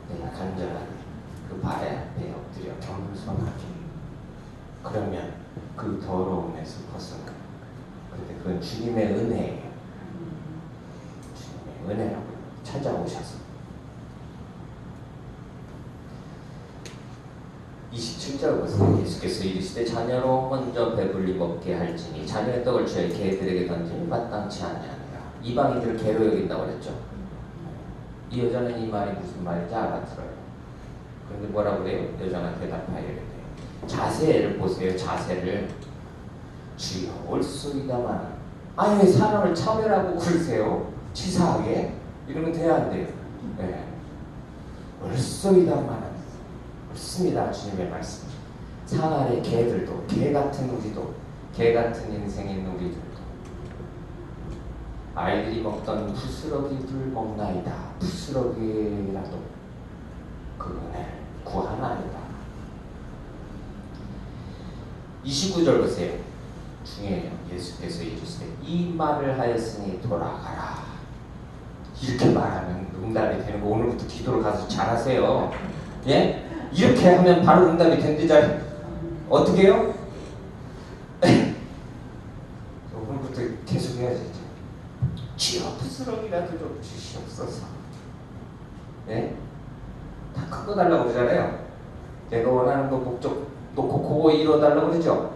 내가 간절하게 그 발에 앞에 엎드려 겸손하게. 그러면 그 더러움에서 벗어나. 그런데 그건 주님의 은혜예요. 주님의 은혜라고 찾아오셔서. 27절 보세요. 예수께서 이르시되 자녀로 먼저 배불리 먹게 할지니 자녀의 떡을 주의 개들에게 던지니 마땅치 아니하니라. 이방인들을 개로 여긴다고 그랬죠. 이 여자는 이 말이 무슨 말인지 알아들어요. 그런데 뭐라고 그래요? 여자가 대답하여 이래요. 자세를 보세요. 자세를. 주여 올소이다만. 아니 왜 사람을 차별하고 그러세요? 치사하게? 이러면 돼야 안 돼요. 네. 올소이다만. 옳습니다. 주님의 말씀. 상 아래 개들도, 개 같은 우리도, 개 같은 인생인 우리들도 아이들이 먹던 부스러기들 먹나이다. 부스러기라도 그 은혜를 구하나이다. 29절 보세요. 중요해요. 예수께서 이르시되 이 말을 하였으니 돌아가라. 이렇게 말하면 응답이 되는 거. 오늘부터 기도를 가서 잘하세요. 예? 이렇게 하면 바로 응답이 된대잖아요. 어떻게 해요? 오늘부터 계속 해야지. 주여 부스러기라도 좀 주시옵소서. 예? 다 큰 거 달라고 그러잖아요. 내가 원하는 거 목적 놓고 그거 이뤄달라고 그러죠.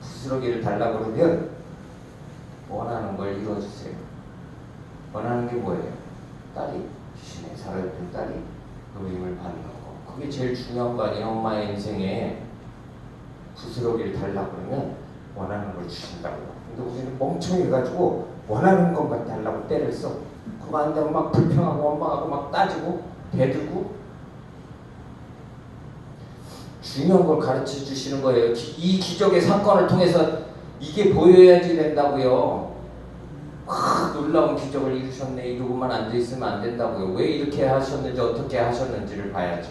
부스러기를 달라고 그러면 원하는 걸 이뤄주세요. 원하는 게 뭐예요? 딸이 주신의 살아있는 딸이 노임을 받는 거. 그게 제일 중요한 거 아니에요. 엄마의 인생에 부스러기를 달라고 그러면 원하는 걸 주신다고요. 근데 우리는 멍청해가지고 원하는 것만 달라고 때를 써. 그거 안 되면 막 불평하고 원망하고 막 따지고 대들고. 중요한 걸 가르쳐 주시는 거예요. 이 기적의 사건을 통해서 이게 보여야지 된다고요. 놀라운 기적을 이루셨네. 이러고만 앉아있으면 안 된다고요. 왜 이렇게 하셨는지 어떻게 하셨는지를 봐야지.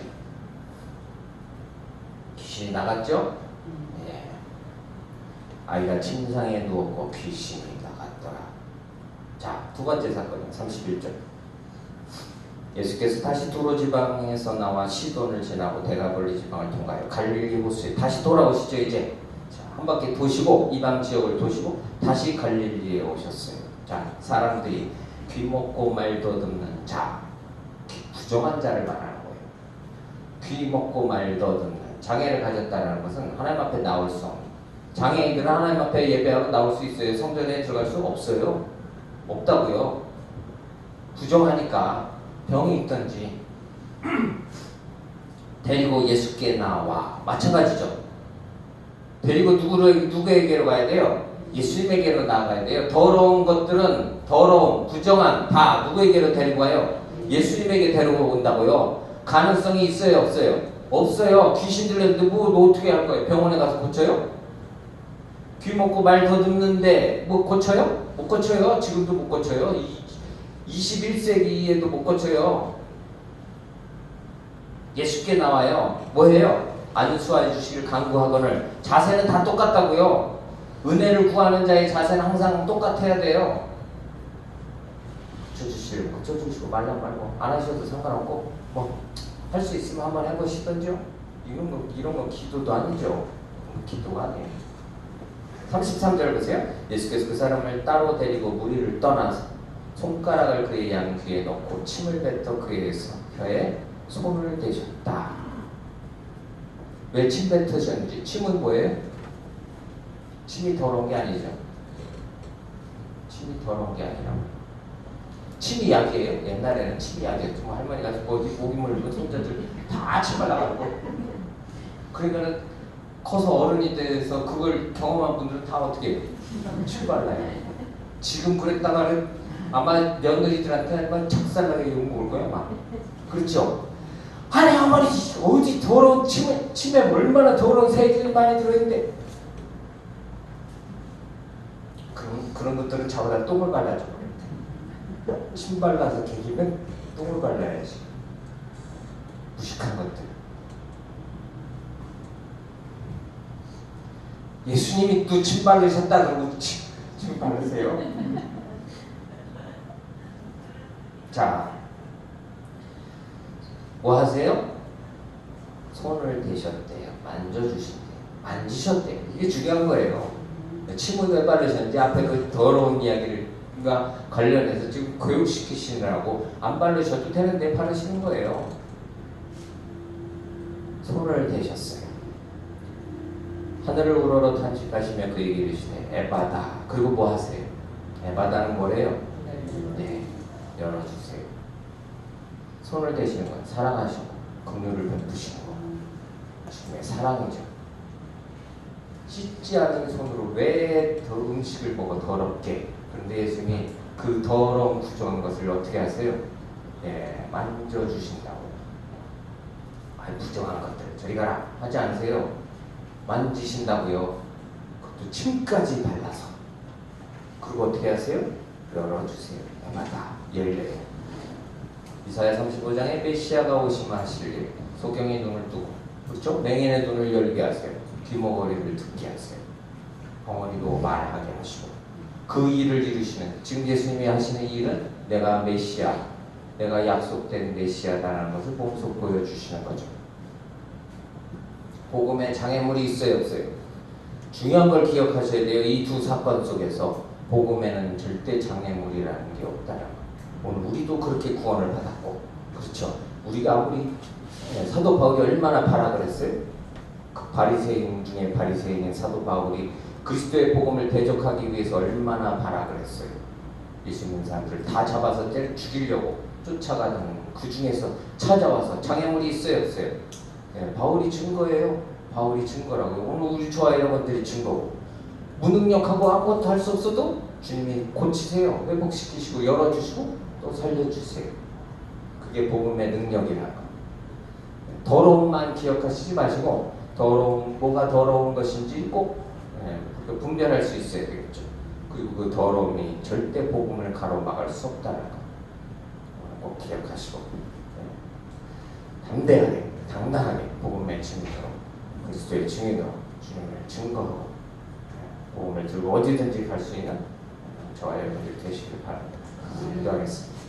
귀신이 나갔죠? 네. 아이가 침상에 누웠고 귀신이 나갔더라. 자, 두 번째 사건이요. 31절. 예수께서 다시 두로 지방에서 나와 시돈을 지나고 데가볼리 지방을 통과하여 갈릴리 호수에 다시 돌아오시죠. 이제 자, 한 바퀴 도시고 이방 지역을 도시고 다시 갈릴리에 오셨어요. 자, 사람들이 귀 먹고 말 더듬는 자, 부정한 자를 말하는 거예요. 귀 먹고 말 더듬는 장애를 가졌다는 것은 하나님 앞에 나올 수 없는. 장애인들은 하나님 앞에 예배하고 나올 수 있어요. 성전에 들어갈 수 없어요. 없다고요. 부정하니까 병이 있든지 데리고 예수께 나와. 마찬가지죠. 데리고 누구에게로 가야 돼요? 예수님에게로 나가야 돼요. 더러운 것들은 더러운, 부정한 다 누구에게로 데리고 가요? 예수님에게 데리고 온다고요. 가능성이 있어요? 없어요? 없어요. 귀신 들렸는데 뭐 어떻게 할 거예요? 병원에 가서 고쳐요? 귀 먹고 말 더듬는데 뭐 고쳐요? 못 고쳐요. 지금도 못 고쳐요. 21세기에도 못 고쳐요. 예수께 나와요. 뭐해요? 안수하여 주시길 간구하거늘. 자세는 다 똑같다고요. 은혜를 구하는 자의 자세는 항상 똑같아야 돼요. 고쳐주시려고 고쳐주시고 말랑 말고 안 하셔도 상관없고 뭐 할 수 있으면 한번 해보시던지요. 이런 거 기도도 아니죠. 기도가 아니에요. 33절 보세요. 예수께서 그 사람을 따로 데리고 무리를 떠나서 손가락을 그의 양 귀에 넣고 침을 뱉어 그의 혀에 손을 대셨다. 왜 침 뱉으셨는지. 침은 뭐예요? 침이 더러운 게 아니죠. 침이 더러운 게 아니라 침이 약이에요. 옛날에는 침이 약이었죠. 뭐 할머니가 어디 모기 물고 손자들 다 침 발라가지고. 그러면은 커서 어른이 돼서 그걸 경험한 분들은 다 어떻게 해요? 침 발라요. 지금 그랬다가는 아마 며느리들한테 막 척살나게 욕 먹을 거야 막. 그렇죠? 아니 어머니 어디 더러운 침에 얼마나 더러운 세균이 많이 들어있는데. 그런 것들은 저보다 똥을 발라줘. 침 발라서 개기면 똥을 발라야지. 무식한 것들. 예수님이 또 침 바르셨다 그러고 침 바르세요? 자, 뭐 하세요? 손을 대셨대요. 만져주신대요. 만지셨대요. 이게 중요한 거예요. 침을 왜 바르셨는지 앞에 그 더러운 이야기를과 관련해서 지금 교육시키시느라고 안 바르셔도 되는데 바르시는 거예요. 손을 대셨어요. 하늘을 우러러 탄식하시며 그에게 이르시되 에바다. 그리고 뭐 하세요? 에바다는 뭐래요? 네, 열어주세요. 손을 대시는 건 사랑하시고 긍휼을 베푸시는 거. 주님의 사랑이죠. 씻지 않은 손으로 왜 더 음식을 먹어 더럽게. 그런데 예수님이 그 더러운 부정한 것을 어떻게 하세요? 예, 만져주신다고. 아이 부정한 것들 저리 가라 하지 않으세요. 만지신다고요. 그것도 침까지 발라서. 그리고 어떻게 하세요? 열어주세요. 에바다. 열려요. 이사야 35장에 메시아가 오시면 하실 일. 소경의 눈을 뜨고 그렇죠? 맹인의 눈을 열게 하세요. 귀머거리를 듣게 하세요. 벙어리도 말하게 하시고 그 일을 이루시는 지금 예수님이 하시는 일은 내가 메시아, 내가 약속된 메시아다라는 것을 몸소 보여주시는 거죠. 복음에 장애물이 있어요 없어요? 중요한 걸 기억하셔야 돼요. 이 두 사건 속에서 복음에는 절대 장애물이라는 게 없다는 거. 오늘 우리도 그렇게 구원을 받았고 그렇죠? 우리가 아무리 사도 바울이 얼마나 발악을 했어요? 그 바리새인 중에 바리새인인 사도 바울이 그리스도의 복음을 대적하기 위해서 얼마나 발악을 했어요. 예수 믿는 사람들을 다 잡아서 죽이려고 쫓아가는 그 중에서 찾아와서 장애물이 있어요 없어요? 네, 바울이 증거예요. 바울이 증거라고요. 오늘 우리 저와 여러분들이 증거고 무능력하고 아무것도 할 수 없어도 주님이 고치세요. 회복시키시고 열어주시고 또 살려주세요. 그게 복음의 능력이라는 거. 더러움만 기억하시지 마시고 뭐가 더러운 것인지 꼭 분별할 수 있어야 되겠죠. 그리고 그 더러움이 절대 복음을 가로막을 수 없다는 거 꼭 기억하시고 담대하게 당당하게 복음의 증인으로 그리스도의 증인으로 주님을 증거하고 복음을 들고 어디든지 갈 수 있는 저와 여러분들 되시길 바랍니다. 기도하겠습니다.